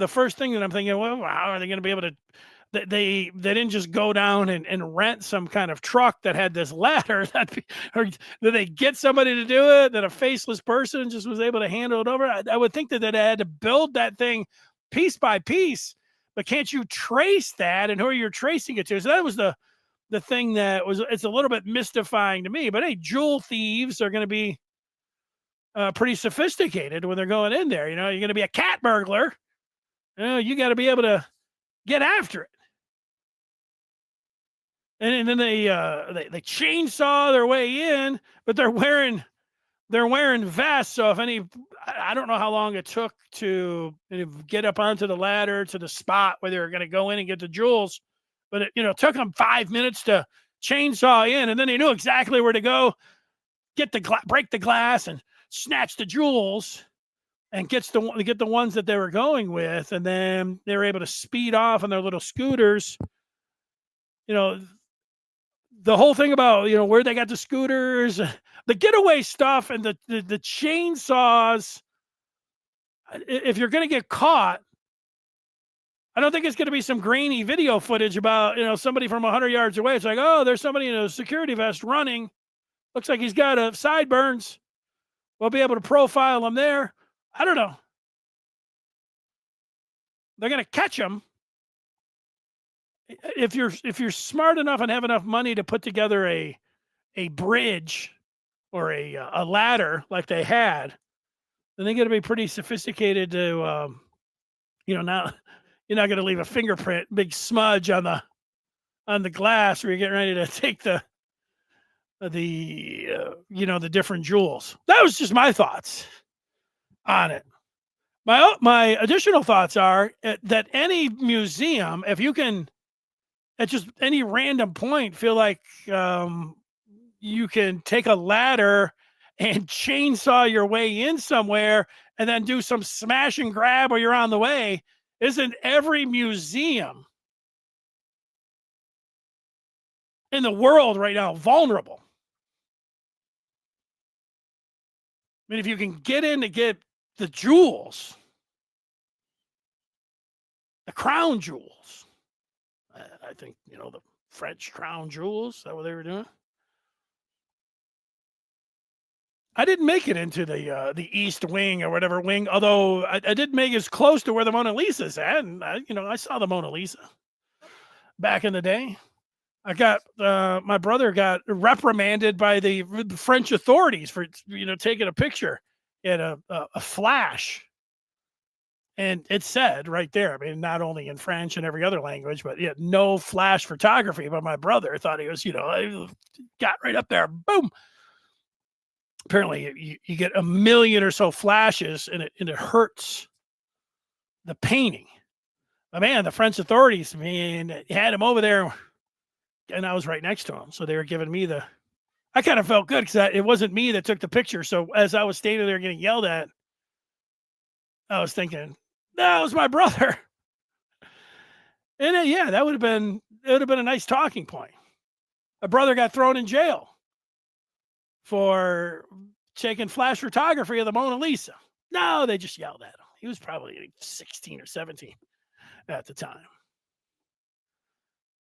first thing that I'm thinking, well, how are they going to be able to, they didn't just go down and rent some kind of truck that had this ladder, or did they get somebody to do it, that a faceless person just was able to handle it over? I would think that they had to build that thing piece by piece, but can't you trace that, and who are you tracing it to? So that was the thing it's a little bit mystifying to me, but hey, jewel thieves are going to be pretty sophisticated when they're going in there. You're going to be a cat burglar. You got to be able to get after it. And then they chainsaw their way in, but they're wearing vests. So I don't know how long it took to get up onto the ladder to the spot where they were going to go in and get the jewels, but it took them 5 minutes to chainsaw in, and then they knew exactly where to go, break the glass and snatch the jewels, and get the ones that they were going with, and then they were able to speed off on their little scooters. The whole thing about where they got the scooters, the getaway stuff, and the chainsaws. If you're going to get caught, I don't think it's going to be some grainy video footage about somebody from 100 yards away. It's like, oh, there's somebody in a security vest running. Looks like he's got a sideburns. We'll be able to profile him there. I don't know. They're going to catch him. If you're smart enough and have enough money to put together a bridge or a ladder like they had, then they're going to be pretty sophisticated to, not, you're not going to leave a fingerprint, big smudge on the glass where you're getting ready to take the different jewels. That was just my thoughts on it. My additional thoughts are that any museum, if you can, at just any random point, feel like you can take a ladder and chainsaw your way in somewhere and then do some smash and grab while you're on the way. Isn't every museum in the world right now vulnerable? I mean, if you can get in to get the jewels, the crown jewels, I think, the French crown jewels, is that what they were doing? I didn't make it into the East Wing or whatever wing, although I did make as close to where the Mona Lisa's at, and I saw the Mona Lisa back in the day. I got my brother got reprimanded by the French authorities for taking a picture at a flash, and it said right there. I mean, not only in French and every other language, but no flash photography. But my brother thought he was, got right up there, boom. Apparently, you get a million or so flashes, and it hurts the painting. But man, the French authorities, had him over there. And I was right next to him. So they were giving me I kind of felt good because it wasn't me that took the picture. So as I was standing there getting yelled at, I was thinking, that was my brother. And that would have been a nice talking point. My brother got thrown in jail for taking flash photography of the Mona Lisa. No, they just yelled at him. He was probably 16 or 17. at the time.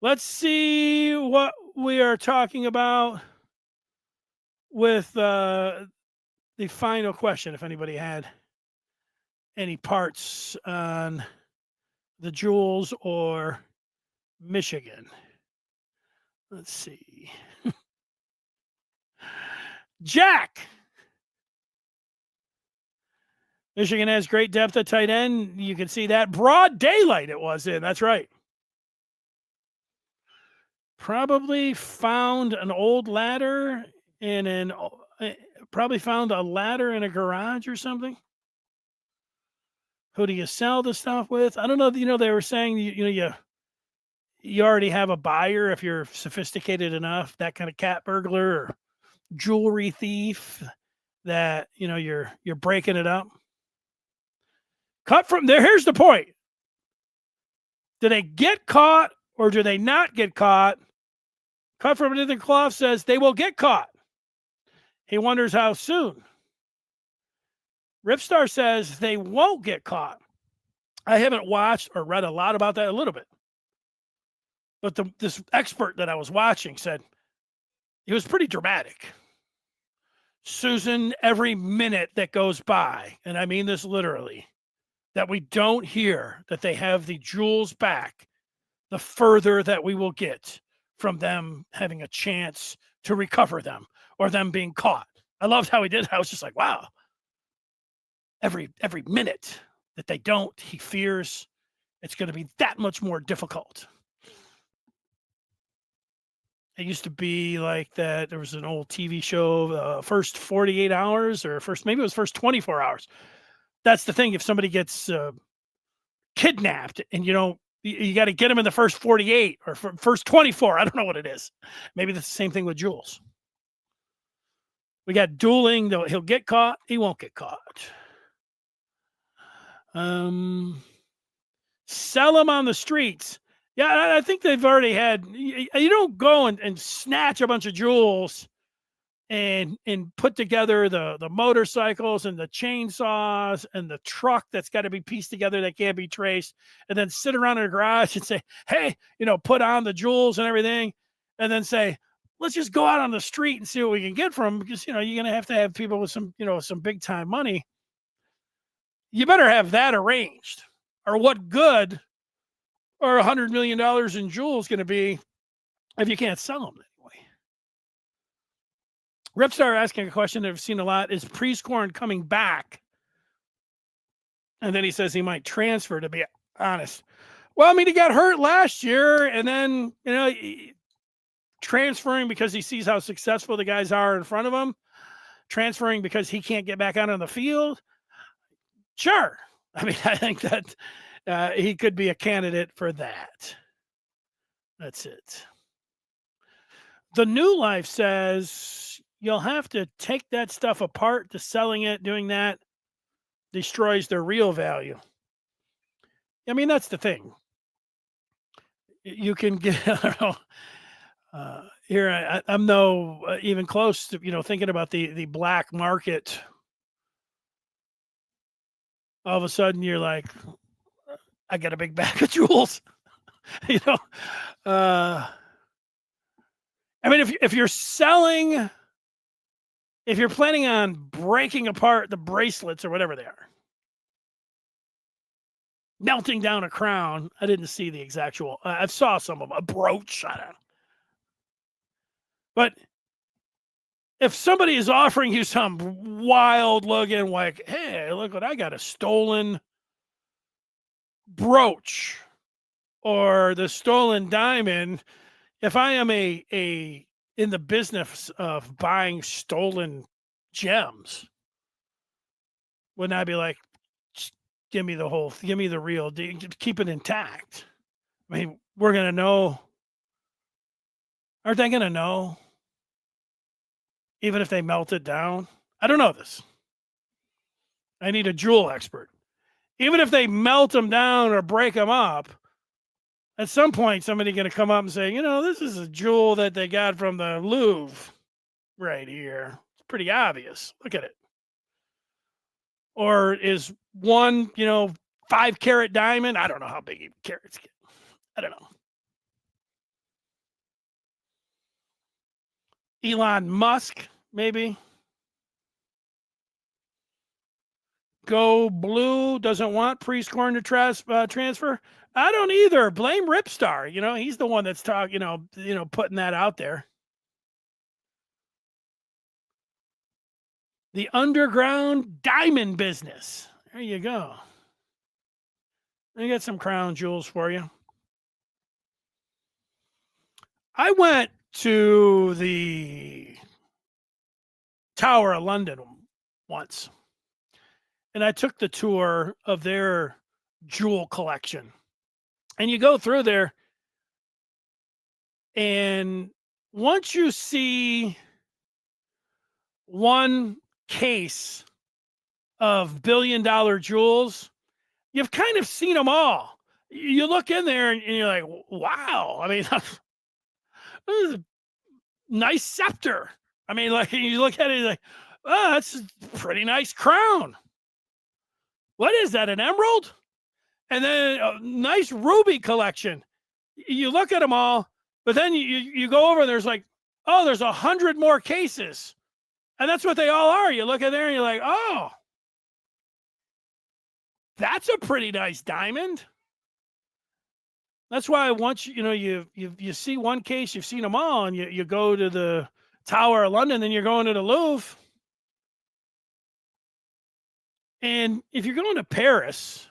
Let's see what we are talking about with the final question. If anybody had any parts on the Jewels or Michigan. Let's see. Jack. Michigan has great depth at tight end. You can see that. Broad daylight it was in. That's right. Probably found an old ladder in probably found a ladder in a garage or something. Who do you sell the stuff with? I don't know. They were saying you already have a buyer if you're sophisticated enough. That kind of cat burglar or jewelry thief that you're breaking it up. Cut from there. Here's the point. Do they get caught or do they not get caught? Cut from Nathan Clough says they will get caught. He wonders how soon. Ripstar says they won't get caught. I haven't watched or read a lot about that, a little bit. But this expert that I was watching said it was pretty dramatic. Susan, every minute that goes by, and I mean this literally, that we don't hear that they have the jewels back, the further that we will get from them having a chance to recover them or them being caught. I loved how he did. I was just like, wow. Every minute that they don't, he fears it's going to be that much more difficult. It used to be like that. There was an old TV show, first 48 hours or maybe it was first 24 hours. That's the thing. If somebody gets kidnapped and you got to get them in the first 48 or first 24. I don't know what it is. Maybe that's the same thing with Jewels. We got dueling. Though he'll get caught. He won't get caught. Sell them on the streets. Yeah, I think they've already had. You don't go and snatch a bunch of jewels and put together the motorcycles and the chainsaws and the truck that's got to be pieced together that can't be traced, and then sit around in a garage and say, hey, put on the jewels and everything, and then say, let's just go out on the street and see what we can get from them, because you're going to have people with some some big time money. You better have that arranged, or what good are $100 million in jewels going to be if you can't sell them anyway? Ripstar asking a question that I've seen a lot. Is Priestcorn coming back? And then he says he might transfer, to be honest. Well, I mean, he got hurt last year, and then, transferring because he sees how successful the guys are in front of him, transferring because he can't get back out on the field. Sure. I mean, I think that he could be a candidate for that. That's it. The New Life says you'll have to take that stuff apart to selling it. Doing that destroys their real value. I mean, that's the thing. You can get, I don't know, here I'm no even close to, thinking about the black market. All of a sudden you're like, I got a big bag of jewels. I mean, if you're selling, if you're planning on breaking apart the bracelets or whatever they are, melting down a crown. I didn't see the exact. I saw some of them, a brooch. I don't know. But if somebody is offering you some wild looking, like, hey, look what I got, a stolen brooch or the stolen diamond. If I am in the business of buying stolen gems, wouldn't I be like, give me the real, keep it intact? I mean, we're going to know. Aren't they going to know? Even if they melt it down? I don't know this. I need a jewel expert. Even if they melt them down or break them up, at some point, somebody's going to come up and say, this is a jewel that they got from the Louvre right here. It's pretty obvious. Look at it. Or is one, 5-carat diamond. I don't know how big carats get. I don't know. Elon Musk, maybe. Go Blue doesn't want pre-scoring to transfer. I don't either. Blame Ripstar. He's the one that's putting that out there. The underground diamond business. There you go. I got some crown jewels for you. I went to the Tower of London once, and I took the tour of their jewel collection. And you go through there, and once you see one case of billion-dollar jewels, you've kind of seen them all. You look in there, and you're like, wow. I mean, this is a nice scepter. I mean, like, you look at it, you're like, oh, that's a pretty nice crown. What is that, an emerald? And then a nice ruby collection. You look at them all, but then you go over and there's like, oh, there's 100 more cases. And that's what they all are. You look at there and you're like, oh, that's a pretty nice diamond. That's why once you see one case, you've seen them all, and you go to the Tower of London, then you're going to the Louvre. And if you're going to Paris,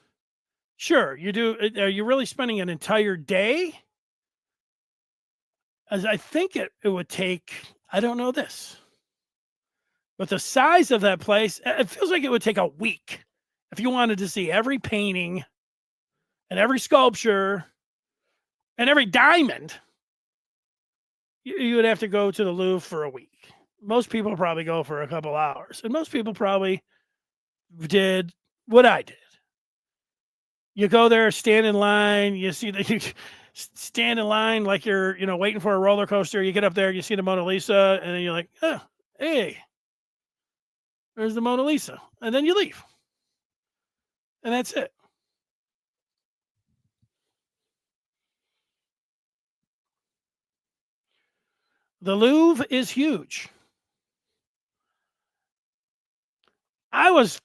sure, you do. Are you really spending an entire day? As I think it would take, I don't know this, but the size of that place, it feels like it would take a week if you wanted to see every painting and every sculpture and every diamond. You would have to go to the Louvre for a week. Most people probably go for a couple hours, and most people probably did what I did. You go there, stand in line. You stand in line like you're, waiting for a roller coaster. You get up there, you see the Mona Lisa, and then you're like, oh, hey, there's the Mona Lisa. And then you leave. And that's it. The Louvre is huge. I was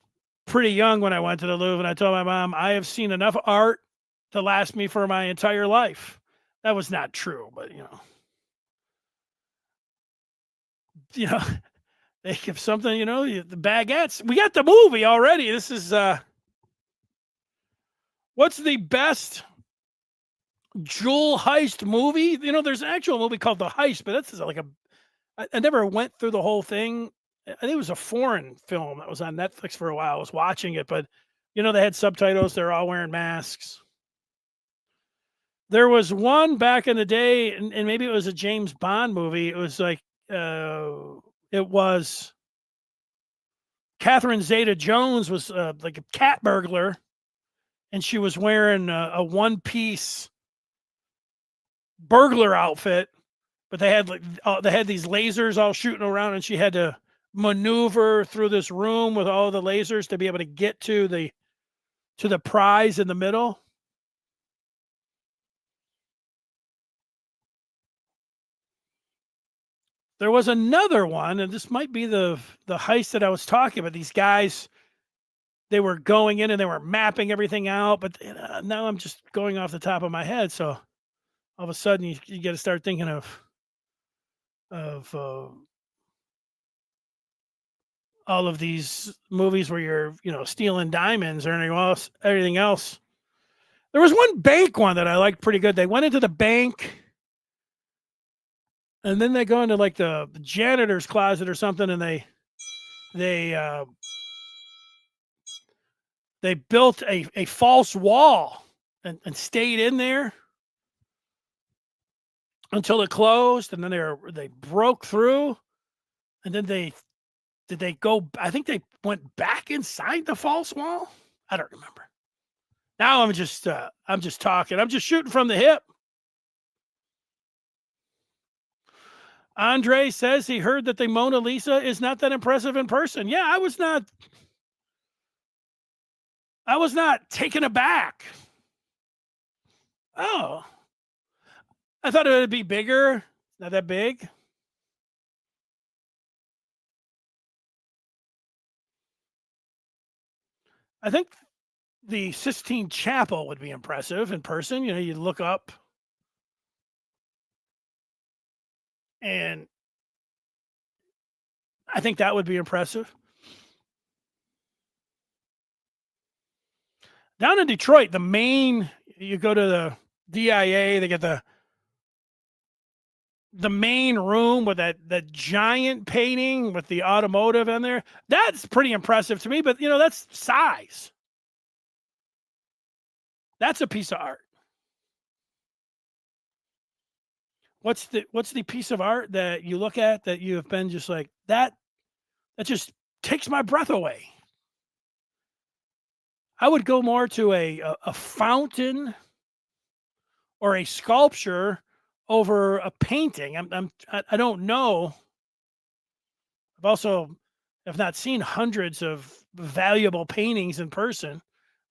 pretty young when I went to the Louvre, and I told my mom, I have seen enough art to last me for my entire life. That was not true, but they give something, the baguettes. We got the movie already. This is what's the best jewel heist movie? There's an actual movie called The Heist, but that's like I never went through the whole thing. I think it was a foreign film that was on Netflix for a while. I was watching it, but they had subtitles. They're all wearing masks. There was one back in the day, and maybe it was a James Bond movie. It was like, it was Catherine Zeta-Jones was like a cat burglar, and she was wearing a one-piece burglar outfit, but they had these lasers all shooting around, and she had to maneuver through this room with all the lasers to be able to get to the prize in the middle. There was another one, and this might be the heist that I was talking about. These guys, they were going in and they were mapping everything out, but now I'm just going off the top of my head. So all of a sudden you got to start thinking of all of these movies where you're, stealing diamonds or anything else. There was one bank one that I liked pretty good. They went into the bank, and then they go into like the janitor's closet or something, and they built a false wall and stayed in there until it closed, and then they broke through, and then did they go? I think they went back inside the false wall. I don't remember. Now I'm just talking. I'm just shooting from the hip. Andre says he heard that the Mona Lisa is not that impressive in person. Yeah, I was not I was not taken aback. Oh, I thought it would be bigger. Not that big. I think the Sistine Chapel would be impressive in person. You know, you look up and I think that would be impressive. Down in Detroit, the main, you go to the DIA, they get the main room with that giant painting with the automotive in there. That's pretty impressive to me, but you know, that's size. That's a piece of art. What's the piece of art that you look at that you have been just like that just takes my breath away? I would go more to a fountain or a sculpture over a painting. I don't know. I've also have not seen hundreds of valuable paintings in person.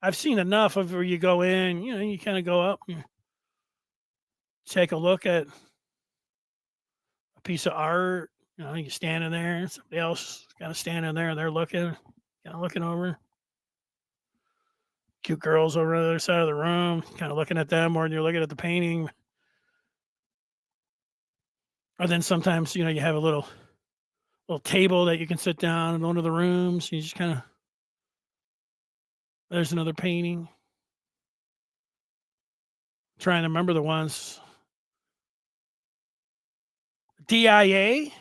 I've seen enough of where you go in, you know, you kind of go up, and take a look at a piece of art. You know, you standing there, and somebody else kind of standing there, and they're looking, kind of looking over. Cute girls over on the other side of the room, kind of looking at them more than you're looking at the painting. Or then sometimes, you know, you have a little table that you can sit down in one of the rooms. You just kind of, there's another painting. Trying to remember the ones. DIA.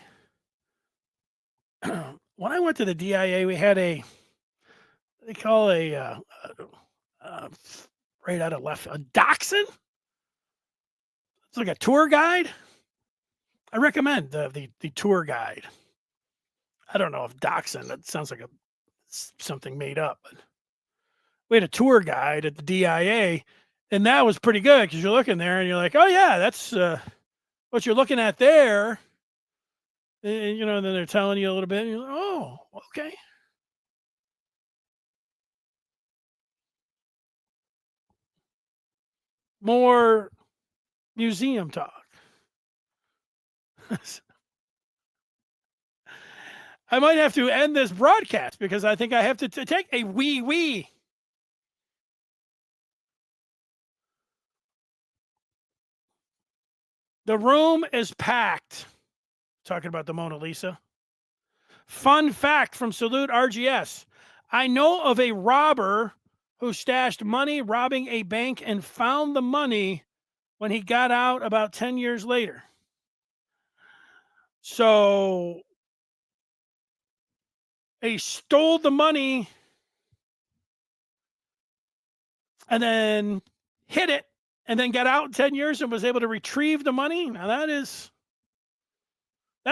When I went to the DIA, we had they call right out of left, a dachshund. It's like a tour guide. I recommend the tour guide. I don't know if dachshund, that sounds like something made up, but we had a tour guide at the DIA, and that was pretty good because you're looking there and you're like, oh yeah, that's what you're looking at there. And, you know, then they're telling you a little bit, and you're like, oh, okay. More museum talk. I might have to end this broadcast because I think I have to take a wee. The room is packed. Talking about the Mona Lisa. Fun fact from Salute RGS. I know of a robber who stashed money robbing a bank and found the money when he got out about 10 years later. So he stole the money and then hid it and then got out in 10 years and was able to retrieve the money. Now that's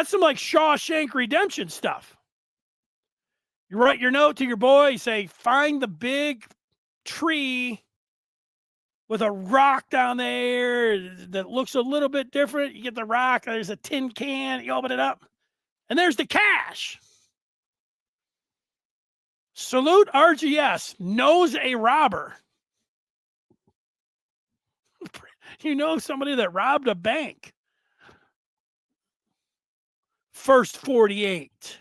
some like Shawshank Redemption stuff. You write your note to your boy, you say, find the big tree with a rock down there that looks a little bit different. You get the rock, there's a tin can, you open it up, and there's the cash. Salute RGS knows a robber. You know somebody that robbed a bank. First 48.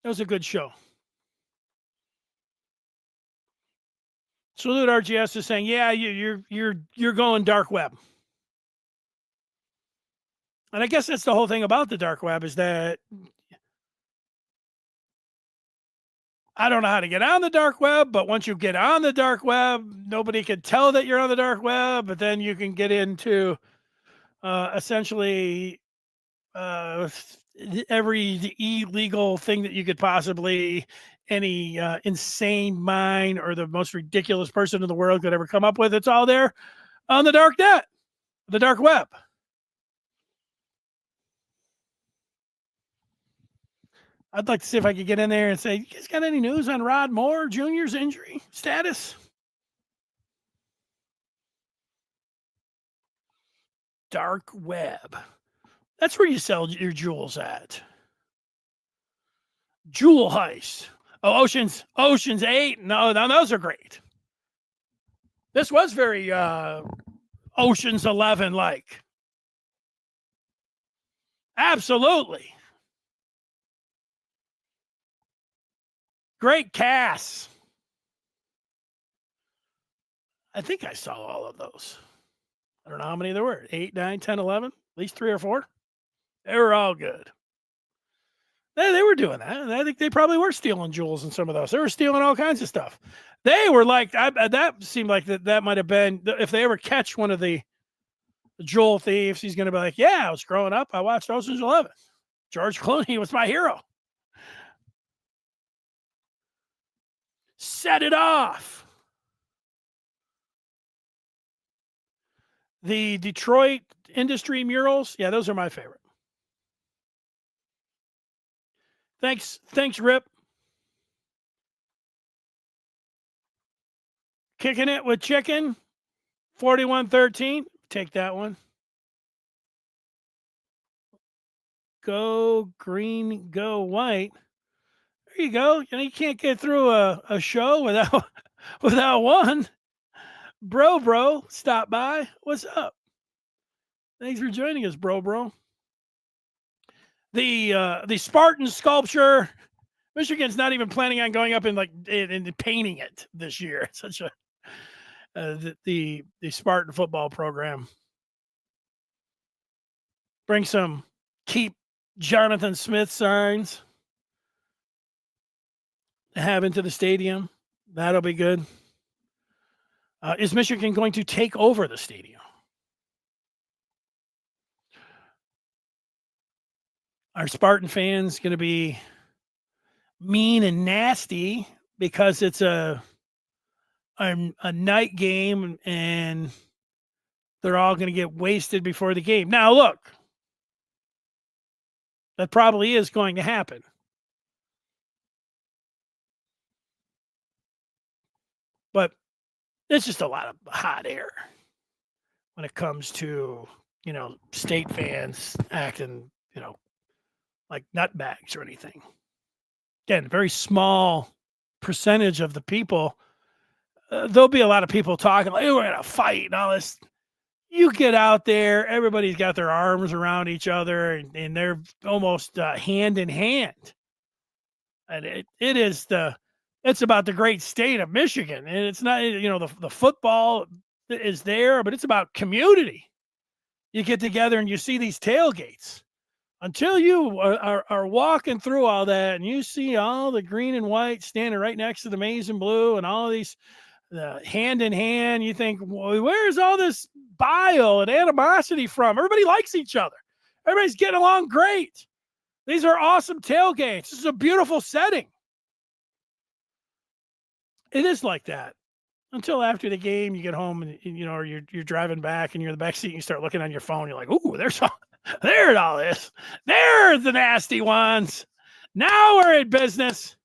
That was a good show. Salute RGS is saying, yeah, you're going dark web. And I guess that's the whole thing about the dark web is that I don't know how to get on the dark web, but once you get on the dark web, nobody can tell that you're on the dark web, but then you can get into essentially every illegal thing that you could possibly, any insane mind or the most ridiculous person in the world could ever come up with. It's all there on the dark net, the dark web. I'd like to see if I could get in there and say, you guys got any news on Rod Moore Jr.'s injury status? Dark web. That's where you sell your jewels at. Jewel heist. Oh, Ocean's 8. No, those are great. This was very Ocean's 11 like. Absolutely. Great cast. I think I saw all of those. I don't know how many there were. 8, 9, 10, 11. At least 3 or 4. They were all good. They were doing that. I think they probably were stealing jewels in some of those. They were stealing all kinds of stuff. They were like, that seemed like that might have been, if they ever catch one of the jewel thieves, he's going to be like, yeah, I was growing up. I watched Ocean's 11. George Clooney was my hero. Set it off. The Detroit industry murals, yeah, those are my favorite. Thanks, Rip. Kicking it with chicken, 4113. Take that one. Go green, go white. There you go. You can't get through a show without one. Bro, stop by. What's up? Thanks for joining us, bro. The Spartan sculpture. Michigan's not even planning on going up and painting it this year. It's such a the Spartan football program. Bring some keep Jonathan Smith signs to have into the stadium. That'll be good. Is Michigan going to take over the stadium? Are Spartan fans going to be mean and nasty because it's a night game and they're all going to get wasted before the game? Now, look, that probably is going to happen. But it's just a lot of hot air when it comes to, state fans acting, like nutbags or anything. Again, very small percentage of the people. There'll be a lot of people talking like, we're going to fight and all this. You get out there, everybody's got their arms around each other and they're almost hand in hand. And it's about the great state of Michigan. And it's not, the football is there, but it's about community. You get together and you see these tailgates. Until you are walking through all that and you see all the green and white standing right next to the maize and blue and all these hand in hand, you think, well, where's all this bile and animosity from? Everybody likes each other. Everybody's getting along great. These are awesome tailgates. This is a beautiful setting. It is like that until after the game. You get home and or you're driving back and you're in the back seat and you start looking on your phone. You're like, ooh, there it all is. There's the nasty ones. Now we're in business.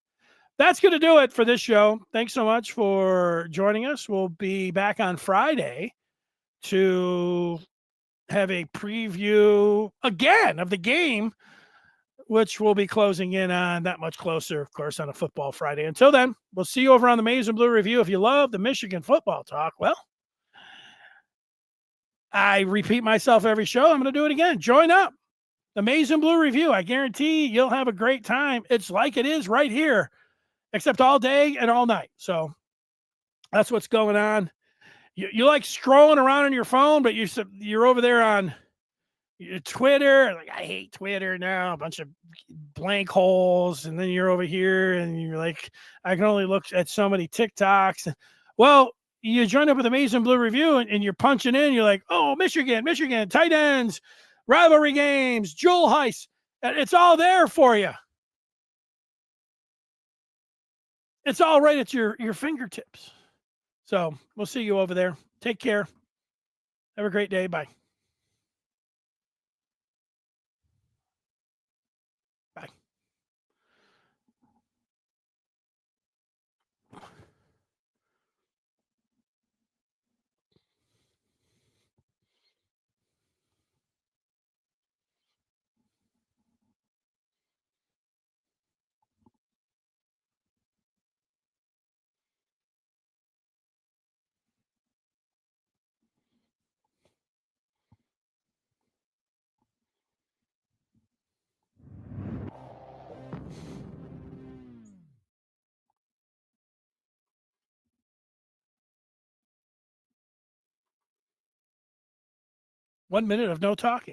That's going to do it for this show. Thanks so much for joining us. We'll be back on Friday to have a preview again of the game, which we'll be closing in on that much closer, of course, on a Football Friday. Until then, we'll see you over on the Maize and Blue Review. If you love the Michigan football talk, well, I repeat myself every show. I'm going to do it again. Join up. The Maize and Blue Review. I guarantee you'll have a great time. It's like it is right here, except all day and all night. So that's what's going on. You like scrolling around on your phone, but you're over there on Twitter. Like, I hate Twitter now. A bunch of blank holes. And then you're over here and you're like, I can only look at so many TikToks. Well, you join up with the Maize and Blue Review and you're punching in. You're like, oh, Michigan, tight ends, rivalry games, Jewell heist. It's all there for you. It's all right at your fingertips. So we'll see you over there. Take care. Have a great day. Bye. Bye. 1 minute of no talking.